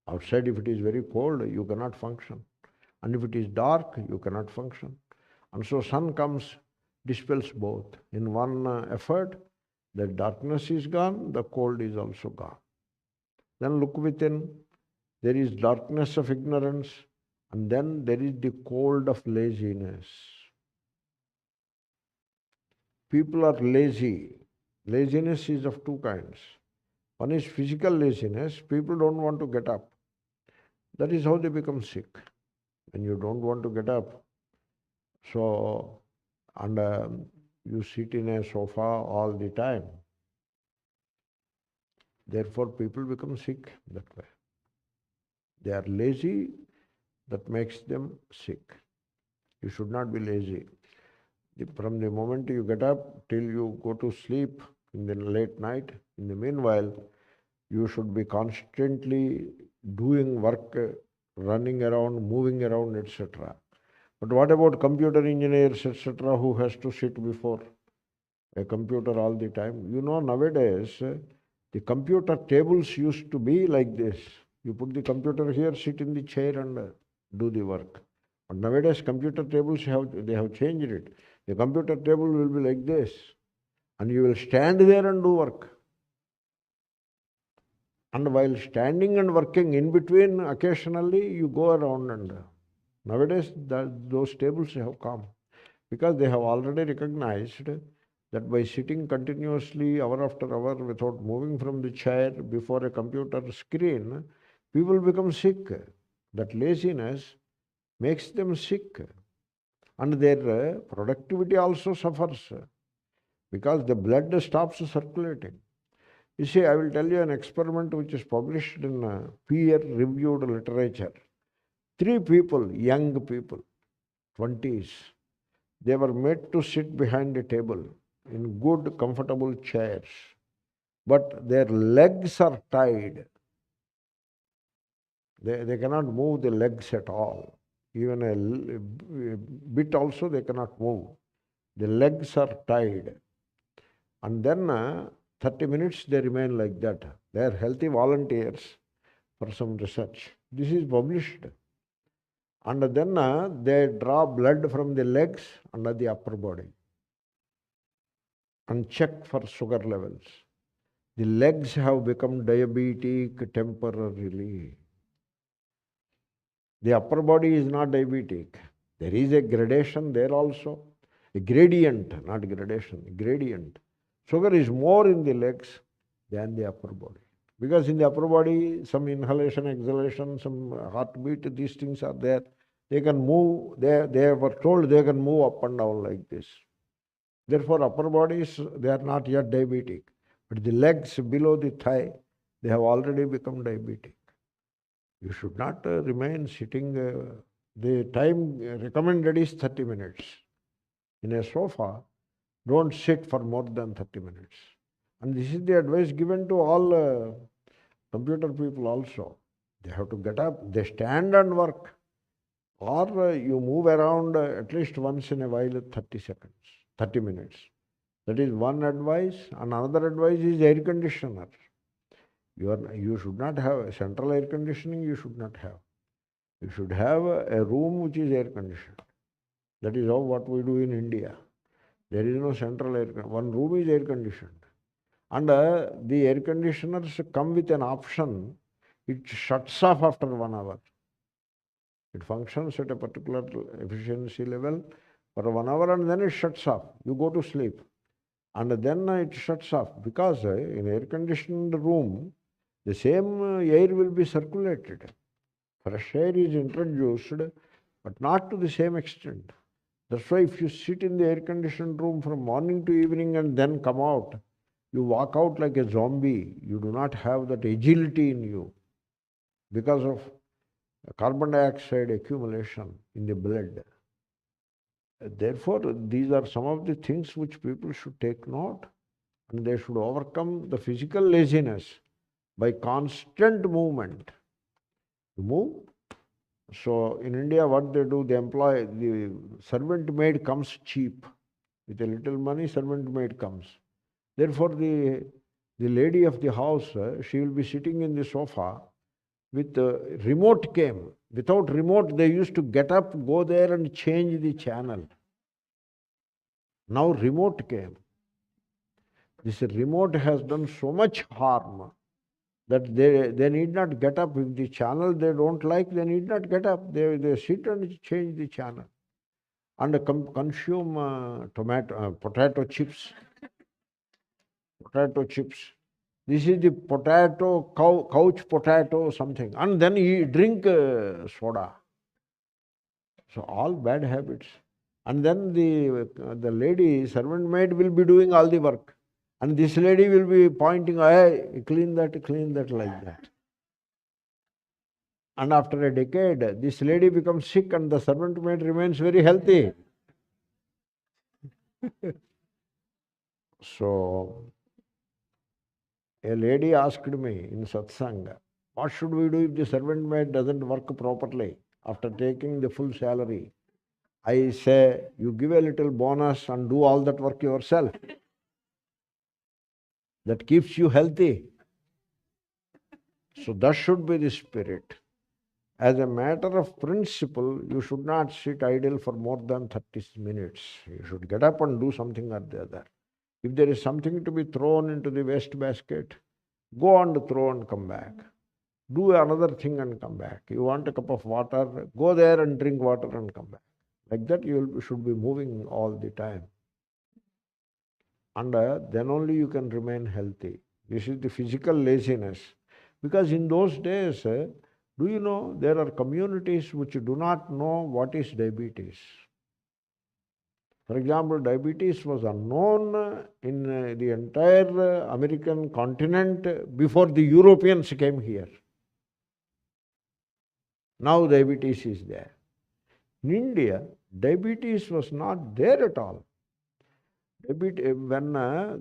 Outside, if it is very cold, you cannot function. And if it is dark, you cannot function. And so sun comes, dispels both. In one effort, the darkness is gone, the cold is also gone. Then look within. There is darkness of ignorance, and then there is the cold of laziness. People are lazy. Laziness is of two kinds. One is physical laziness. People don't want to get up. That is how they become sick. When you don't want to get up, so, and you sit in a sofa all the time. Therefore, people become sick that way. They are lazy, that makes them sick. You should not be lazy. From the moment you get up till you go to sleep in the late night, in the meanwhile, you should be constantly doing work, running around, moving around, etc. But what about computer engineers, etc., who has to sit before a computer all the time? You know, nowadays, the computer tables used to be like this. You put the computer here, sit in the chair and do the work. But nowadays, computer tables, they have changed it. The computer table will be like this. and you will stand there and do work. And while standing and working, in between, occasionally you go around, and nowadays those tables have come because they have already recognized that by sitting continuously hour after hour without moving from the chair before a computer screen, people become sick. That laziness makes them sick. And their productivity also suffers because the blood stops circulating. You see, I will tell you an experiment which is published in peer-reviewed literature. 3 people, young people, 20s, they were made to sit behind a table in good, comfortable chairs, but their legs are tied. They cannot move the legs at all. Even a bit also they cannot move. The legs are tied. And then 30 minutes they remain like that. They are healthy volunteers for some research. This is published. And then they draw blood from the legs and the upper body and check for sugar levels. The legs have become diabetic temporarily. The upper body is not diabetic. There is a gradation there also. A gradient, not gradation, a gradient. Sugar is more in the legs than the upper body. Because in the upper body, some inhalation, exhalation, some heartbeat, these things are there. They can move, they were told they can move up and down like this. Therefore, upper bodies, they are not yet diabetic. But the legs below the thigh, they have already become diabetic. You should not remain sitting. The time recommended is 30 minutes. In a sofa, don't sit for more than 30 minutes. And this is the advice given to all computer people also. They have to get up, they stand and work. Or you move around at least once in a while 30 seconds, 30 minutes. That is one advice. And another advice is air conditioner. You should not have central air conditioning, you should not have. You should have a room which is air conditioned. That is what we do in India. There is no central air conditioning. One room is air conditioned. And the air conditioners come with an option. It shuts off after 1 hour. It functions at a particular efficiency level for 1 hour and then it shuts off. You go to sleep. And then it shuts off because in air conditioned room, the same air will be circulated. Fresh air is introduced, but not to the same extent. That's why if you sit in the air-conditioned room from morning to evening and then come out, you walk out like a zombie. You do not have that agility in you because of carbon dioxide accumulation in the blood. Therefore, these are some of the things which people should take note, and they should overcome the physical laziness by constant movement. You move. So in India, what they do, they employ, the servant maid comes cheap. With a little money, servant maid comes. Therefore, the lady of the house, she will be sitting in the sofa with remote came. Without remote, they used to get up, go there and change the channel. Now remote came. This remote has done so much harm that they need not get up. If the channel they don't like, they need not get up. They sit and change the channel. And consume potato chips. Potato chips. This is the potato, couch potato something. And then you drink soda. So all bad habits. And then the lady, servant maid will be doing all the work. And this lady will be pointing, hey, clean that like that. And after a decade, this lady becomes sick and the servant maid remains very healthy. So, a lady asked me in satsanga, what should we do if the servant maid doesn't work properly after taking the full salary? I say, you give a little bonus and do all that work yourself. That keeps you healthy. So that should be the spirit. As a matter of principle, you should not sit idle for more than 30 minutes. You should get up and do something or the other. If there is something to be thrown into the waste basket, go and throw and come back. Do another thing and come back. You want a cup of water, go there and drink water and come back. Like that you should be moving all the time. And then only you can remain healthy. This is the physical laziness. Because in those days, do you know, there are communities which do not know what is diabetes. For example, diabetes was unknown in the entire American continent before the Europeans came here. Now diabetes is there. In India, diabetes was not there at all. When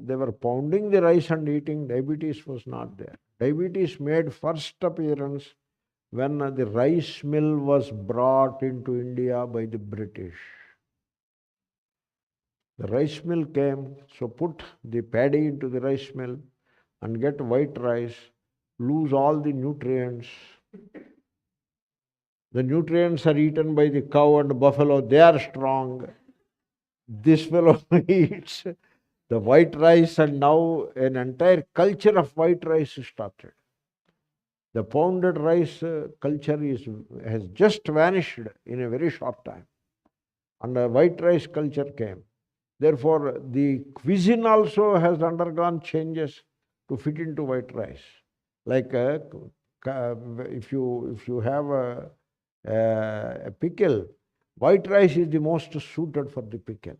they were pounding the rice and eating, diabetes was not there. Diabetes made first appearance when the rice mill was brought into India by the British. The rice mill came, so put the paddy into the rice mill and get white rice, lose all the nutrients. The nutrients are eaten by the cow and buffalo, they are strong. This fellow eats the white rice, and now an entire culture of white rice started. The pounded rice culture has just vanished in a very short time. And the white rice culture came. Therefore, the cuisine also has undergone changes to fit into white rice. Like if you have a pickle, white rice is the most suited for the pickle.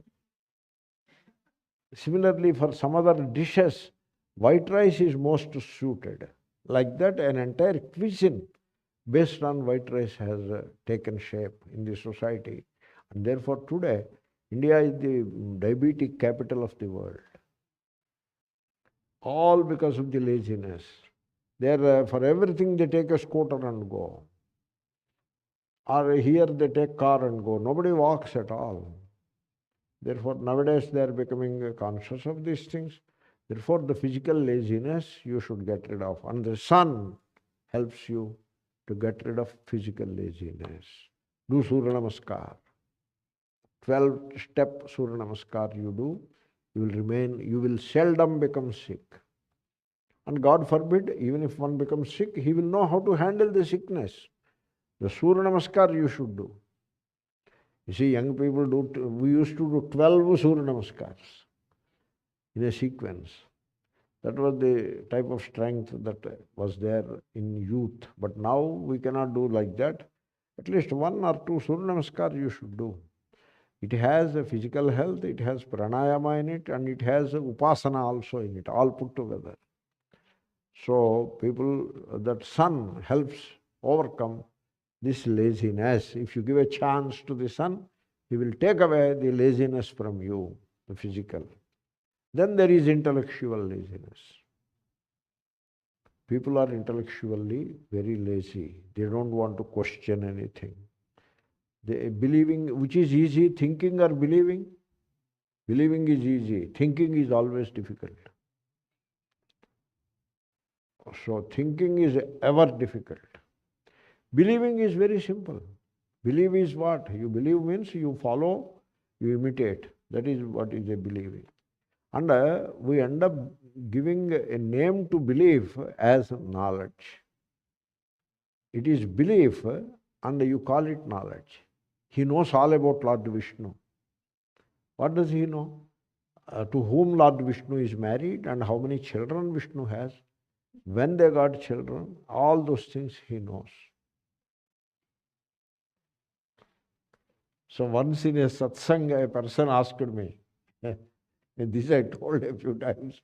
Similarly, for some other dishes, white rice is most suited. Like that, an entire cuisine based on white rice has taken shape in the society. And therefore, today, India is the diabetic capital of the world. All because of the laziness. For everything they take a scooter and go. Or here they take car and go. Nobody walks at all. Therefore, nowadays they are becoming conscious of these things. Therefore, the physical laziness you should get rid of. And the sun helps you to get rid of physical laziness. Do Surya Namaskar. 12-step Surya Namaskar you do, you will seldom become sick. And God forbid, even if one becomes sick, he will know how to handle the sickness. The Surya Namaskar you should do. You see, young people we used to do 12 Surya Namaskars in a sequence. That was the type of strength that was there in youth. But now we cannot do like that. At least 1 or 2 Surya Namaskar you should do. It has a physical health, it has pranayama in it, and it has upasana also in it, all put together. So that sun helps overcome this laziness. If you give a chance to the sun, he will take away the laziness from you, the physical. Then there is intellectual laziness. People are intellectually very lazy. They don't want to question anything. Believing, which is easy, thinking or believing? Believing is easy. Thinking is always difficult. So thinking is ever difficult. Believing is very simple. Believe is what? You believe means you follow, you imitate. That is what is a believing. And we end up giving a name to belief as knowledge. It is belief and you call it knowledge. He knows all about Lord Vishnu. What does he know? To whom Lord Vishnu is married and how many children Vishnu has, when they got children, all those things he knows. So once in a satsang, a person asked me, and this I told a few times.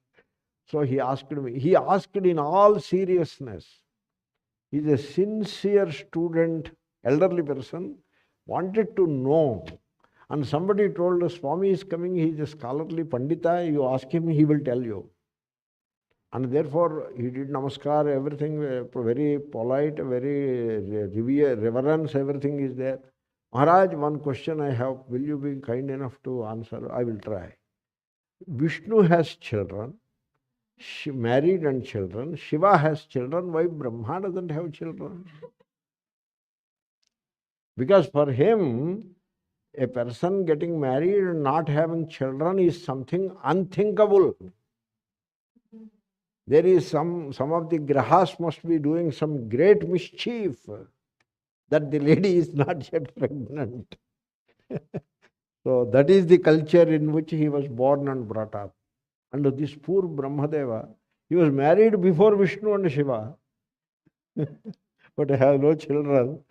So he asked in all seriousness. He is a sincere student, elderly person, wanted to know. And somebody told us, Swami is coming, he is a scholarly Pandita, you ask him, he will tell you. And therefore, he did namaskar, everything very polite, very reverence, everything is there. Maharaj, one question I have, will you be kind enough to answer? I will try. Vishnu has children, married and children. Shiva has children. Why Brahma doesn't have children? Because for him, A person getting married and not having children is something unthinkable. There is some of the grahas must be doing some great mischief that the lady is not yet pregnant. So that is the culture in which he was born and brought up. And this poor Brahmadeva, he was married before Vishnu and Shiva, but have no children.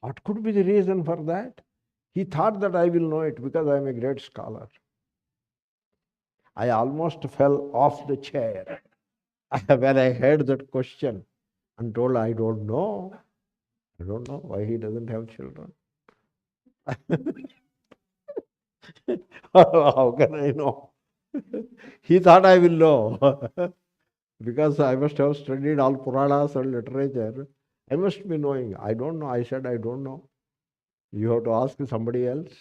What could be the reason for that? He thought that I will know it because I am a great scholar. I almost fell off the chair when I heard that question and told, I don't know. I don't know why he doesn't have children. How can I know? He thought I will know. Because I must have studied all Puranas and literature. I must be knowing. I don't know. I said, I don't know. You have to ask somebody else.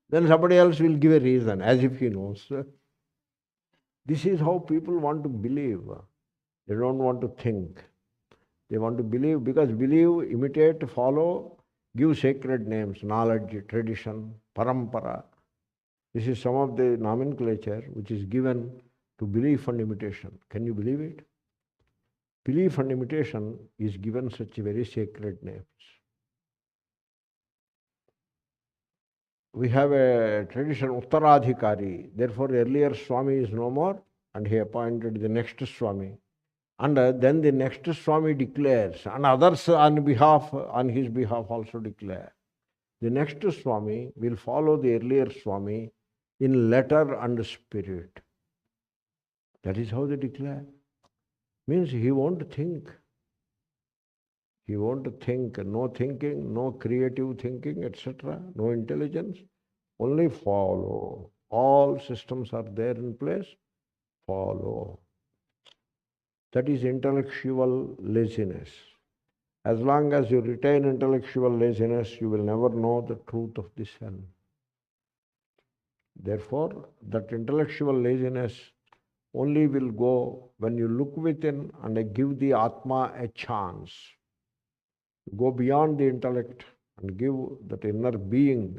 Then somebody else will give a reason, as if he knows. This is how people want to believe. They don't want to think. They want to believe, because believe, imitate, follow, give sacred names, knowledge, tradition, parampara. This is some of the nomenclature which is given to belief and imitation. Can you believe it? Belief and imitation is given such very sacred names. We have a tradition, Uttaradhikari. Therefore, earlier Swami is no more, and he appointed the next Swami. And then the next Swami declares, and others on his behalf also declare. The next Swami will follow the earlier Swami in letter and spirit. That is how they declare. Means he won't think. He won't think, no thinking, no creative thinking, etc., no intelligence, only follow. All systems are there in place, follow. That is intellectual laziness. As long as you retain intellectual laziness, you will never know the truth of the sun. Therefore, that intellectual laziness only will go when you look within and give the Atma a chance. Go beyond the intellect and give that inner being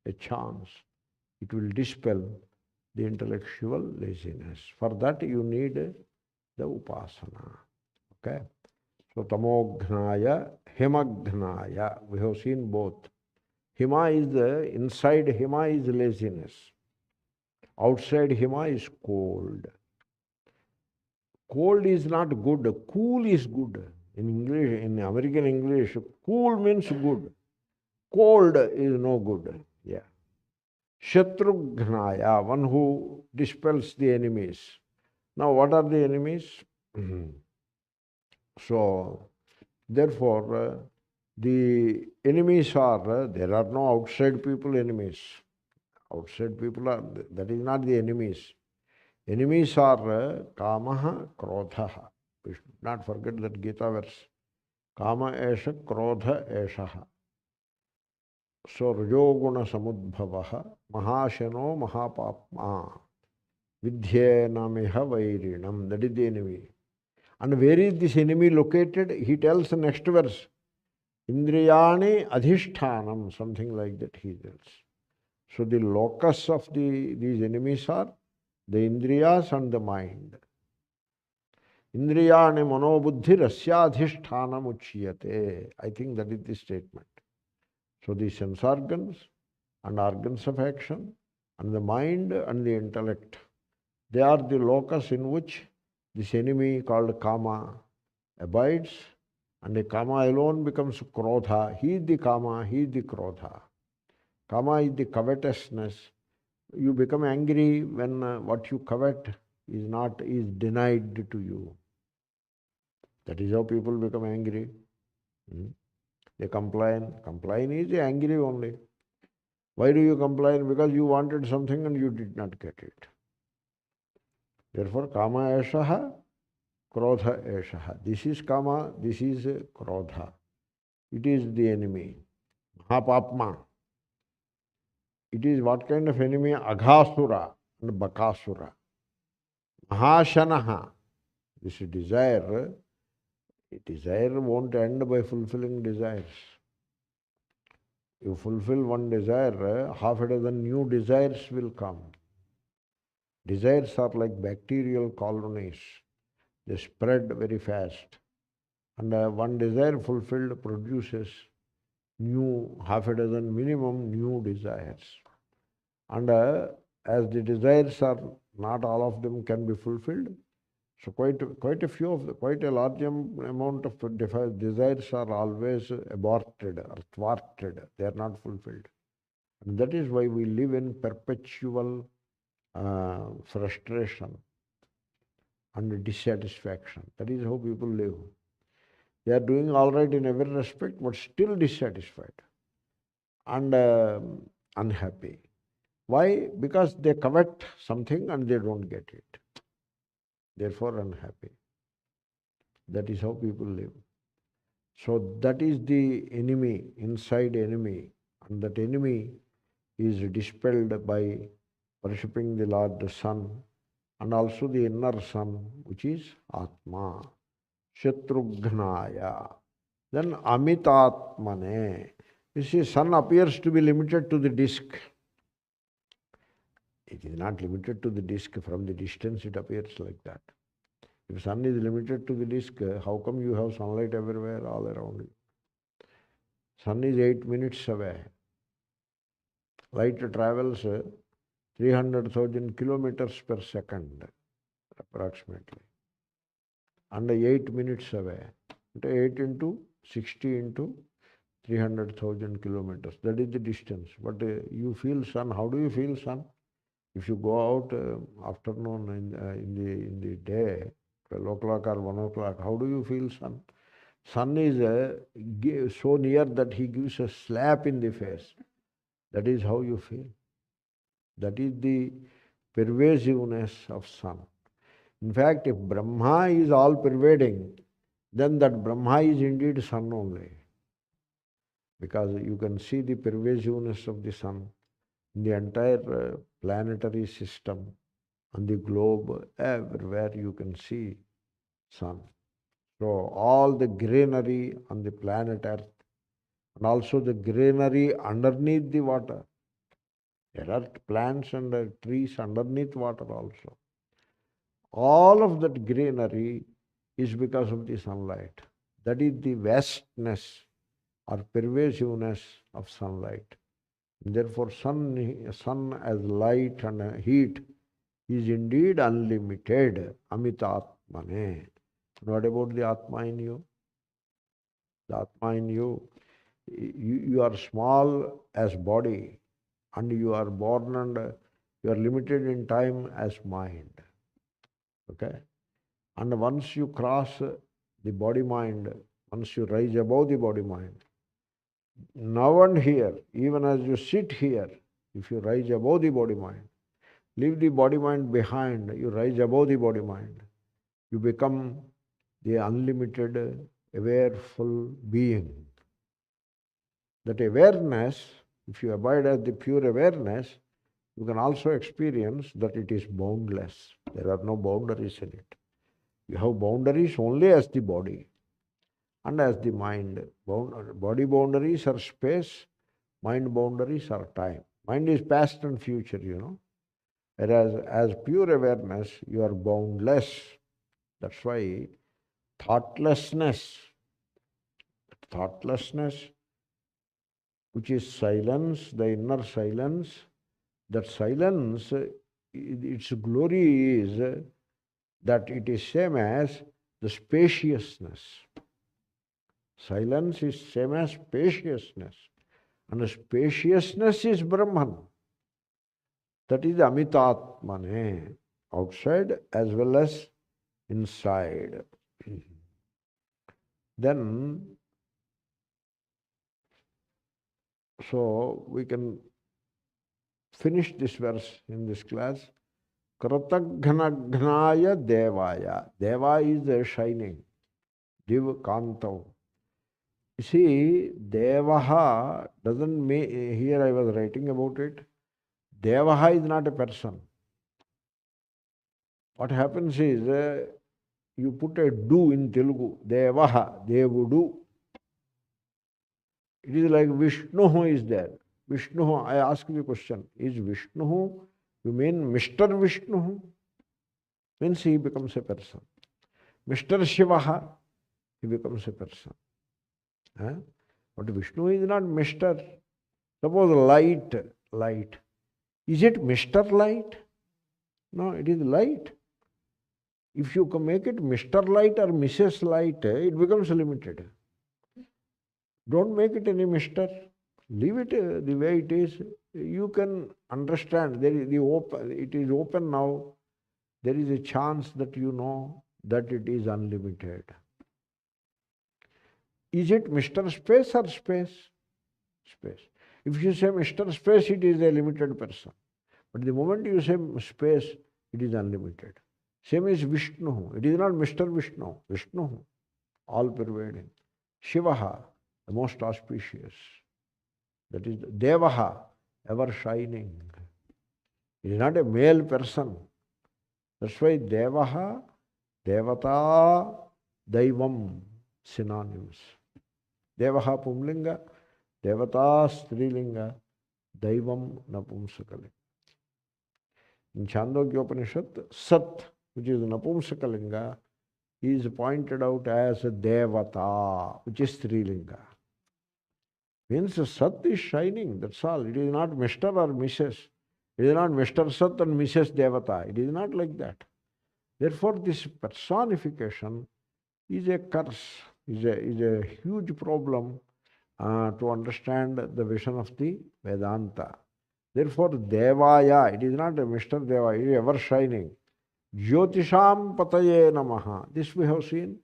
a chance. It will dispel the intellectual laziness. For that you need the upasana. Okay? So tamōghnāya, himaghnāya. We have seen both. Hima is inside hima is laziness. Outside hima is cold. Cold is not good. Cool is good. In English, in American English, cool means good. Cold is no good. Yeah. Śatrughnāyā, one who dispels the enemies. Now, what are the enemies? So, therefore, the enemies are, there are no outside people enemies. Outside people are, that is not the enemies. Enemies are kamaha, krodhaha. We should not forget that Gita verse. Kama esha, krodha eshaha. So, rajoguna samudbhavaha, mahashano mahapapma, vidhyena meha vairinam. That is the enemy. And where is this enemy located? He tells the next verse. Indriyani adhishthanam, something like that he tells. So the locus of these enemies are the indriyas and the mind. Indriyani manobuddhi rasyadhishthanam uchyate. I think that is the statement. So the sense organs and organs of action and the mind and the intellect, they are the locus in which this enemy called kama abides, and the kama alone becomes krodha. He is the kama, he is the krodha. Kama is the covetousness. You become angry when what you covet is denied to you. That is how people become angry. They complain. Complain is angry only. Why do you complain? Because you wanted something and you did not get it. Therefore, kama eshaha, krodha eshaha. This is kama, this is krodha. It is the enemy. Mahapapma. It is what kind of enemy? Aghasura and bakasura. Mahashanaha. This desire. Desire won't end by fulfilling desires. You fulfill one desire, half a dozen new desires will come. Desires are like bacterial colonies. They spread very fast. And one desire fulfilled produces new, half a dozen minimum new desires. And as the desires are, not all of them can be fulfilled, so quite a large amount of desires are always aborted or thwarted. They are not fulfilled. And that is why we live in perpetual frustration and dissatisfaction. That is how people live. They are doing all right in every respect, but still dissatisfied and unhappy. Why? Because they covet something and they don't get it. Therefore unhappy. That is how people live. So that is the enemy, inside enemy. And that enemy is dispelled by worshipping the Lord, the Sun, and also the inner sun, which is Atma. śatrughnāyā. Then mitātmanē. You see, sun appears to be limited to the disk. It is not limited to the disk. From the distance it appears like that. If sun is limited to the disk, how come you have sunlight everywhere, all around you? Sun is 8 minutes away. Light travels 300,000 kilometers per second, approximately. And 8 minutes away. 8 into 60 into 300,000 kilometers. That is the distance. But you feel sun. How do you feel sun? If you go out afternoon in the day, 12 o'clock or 1 o'clock, how do you feel sun? Sun is so near that he gives a slap in the face. That is how you feel. That is the pervasiveness of sun. In fact, if Brahma is all-pervading, then that Brahma is indeed sun only. Because you can see the pervasiveness of the sun in the entire planetary system, on the globe, everywhere you can see sun. So all the greenery on the planet Earth, and also the greenery underneath the water. There are plants and trees underneath water also. All of that greenery is because of the sunlight. That is the vastness or pervasiveness of sunlight. Therefore, sun as light and heat is indeed unlimited. Amitātmanē. What about the Atma in you? The Atma in you, you are small as body, and you are born and you are limited in time as mind. Okay? And once you cross the body-mind, once you rise above the body-mind, now and here, even as you sit here, if you rise above the body-mind, leave the body-mind behind, you rise above the body-mind, you become the unlimited, awareful being. That awareness, if you abide as the pure awareness, you can also experience that it is boundless. There are no boundaries in it. You have boundaries only as the body and as the mind. Body boundaries are space, mind boundaries are time. Mind is past and future, Whereas as pure awareness, you are boundless. That's why thoughtlessness, which is silence, the inner silence, that silence, its glory is that it is same as the spaciousness. Silence is same as spaciousness. And the spaciousness is Brahman. That is amitātmanē, outside as well as inside. Then, so we can finish this verse in this class. kṛtaghnaghnāya dēvāya. Deva is shining. Div kantav. You see, Devaha doesn't mean, here I was writing about it, Devaha is not a person. What happens is, you put a do in Telugu, Devaha, Devudu. It is like Vishnu is there. Vishnu, I ask you a question. Is Vishnu, you mean Mr. Vishnu? Means he becomes a person. Mr. Shiva, he becomes a person. Huh? But Vishnu is not Mr. Suppose light. Is it Mr. Light? No, it is light. If you can make it Mr. Light or Mrs. Light, it becomes limited. Don't make it any Mr. Leave it the way it is. You can understand. It is open now. There is a chance that you know that it is unlimited. Is it Mr. Space or space? Space. If you say Mr. Space, it is a limited person. But the moment you say space, it is unlimited. Same is Vishnu. It is not Mr. Vishnu. Vishnu, all pervading. Shiva, the most auspicious. That is Dēvāya, ever shining. It is not a male person. That's why Dēvāya, Devata, Daivam, synonyms. Dēvāya Pumlinga, Devata Strilinga, Daivam Napumsakalinga. In Chandogyopanishad, Sat, which is Napumsakalinga, is pointed out as Devata, which is Strilinga. Means Sat is shining, that's all. It is not Mr. or Mrs. It is not Mr. Sat and Mrs. Devata. It is not like that. Therefore, this personification is a curse, is a huge problem to understand the vision of the Vedanta. Therefore, Dēvāya, it is not a Mr. Deva, it is ever shining. jyōtiṣāṃ patayē namaḥ. This we have seen.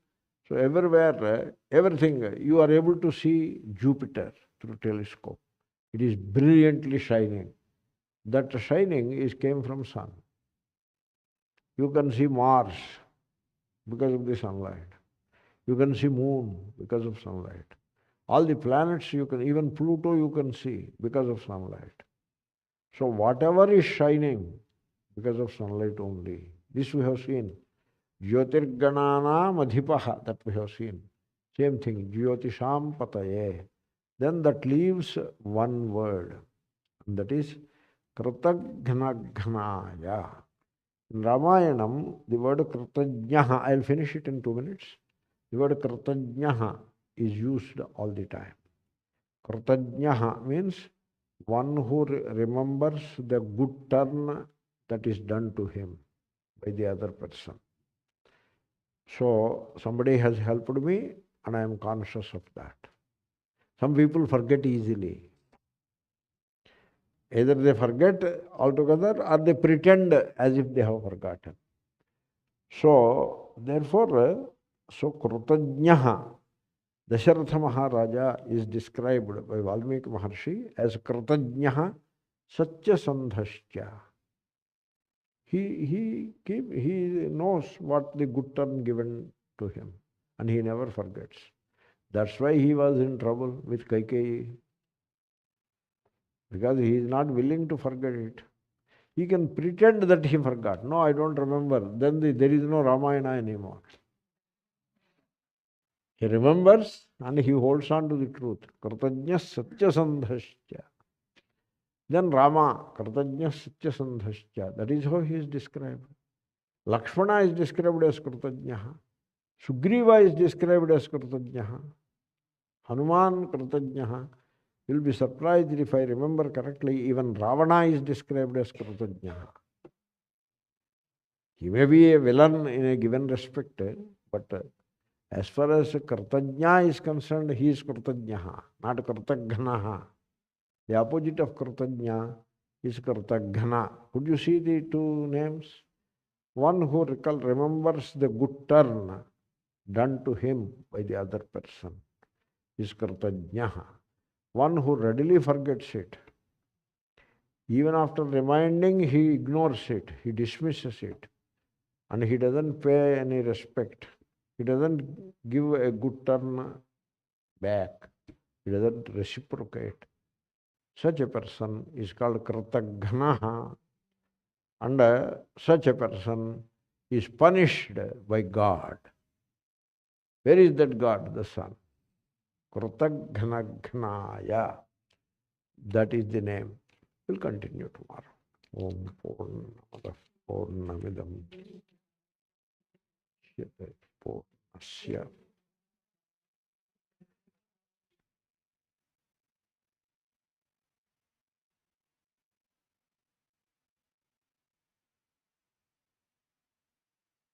So everywhere, everything, you are able to see Jupiter through telescope. It is brilliantly shining. That shining came from sun. You can see Mars because of the sunlight. You can see moon because of sunlight. All the planets you can, even Pluto you can see because of sunlight. So whatever is shining because of sunlight only. This we have seen. Jyotirganānām adhipaha, that we have seen. Same thing, jyōtiṣāṃ patayē. Then that leaves one word, and that is kṛtaghnaghnāya. In Ramayanam, the word kṛtajñaha, I'll finish it in 2 minutes. The word kṛtajñaha is used all the time. Kṛtajñaha means one who remembers the good turn that is done to him by the other person. So somebody has helped me and I am conscious of that. Some people forget easily. Either they forget altogether or they pretend as if they have forgotten. So therefore, kṛtajñaha, Dasharatha Maharaja is described by Valmiki Maharshi as kṛtajñaha satyasandhascha. He knows what the good turn given to him and he never forgets. That's why he was in trouble with Kaikeyi, because he is not willing to forget it. He can pretend that he forgot. No, I don't remember. Then there is no Ramayana anymore. He remembers and he holds on to the truth. Kṛtajñas satyasandhascha. Then Rama, kṛtajñas satyasandhascha. That is how he is described. Lakshmana is described as kṛtajñaha. Sugriva is described as kṛtajñaha. Hanuman kṛtajñaha. You will be surprised if I remember correctly, even Ravana is described as kṛtajñaha. He may be a villain in a given respect, but as far as kṛtajña is concerned, he is kṛtajñaha, not kṛtaghnaha. The opposite of kṛtajña is kṛtaghna. Could you see the two names? One who remembers the good turn done to him by the other person is kṛtajñaha. One who readily forgets it. Even after reminding, he ignores it, he dismisses it, and he doesn't pay any respect. He doesn't give a good turn back. He doesn't reciprocate. Such a person is called kṛtaghnaha, and such a person is punished by God. Where is that God? The sun. kṛtaghnaghnāya. That is the name. We'll continue tomorrow. Om Purnamadaঃ Purnamidam Purnasya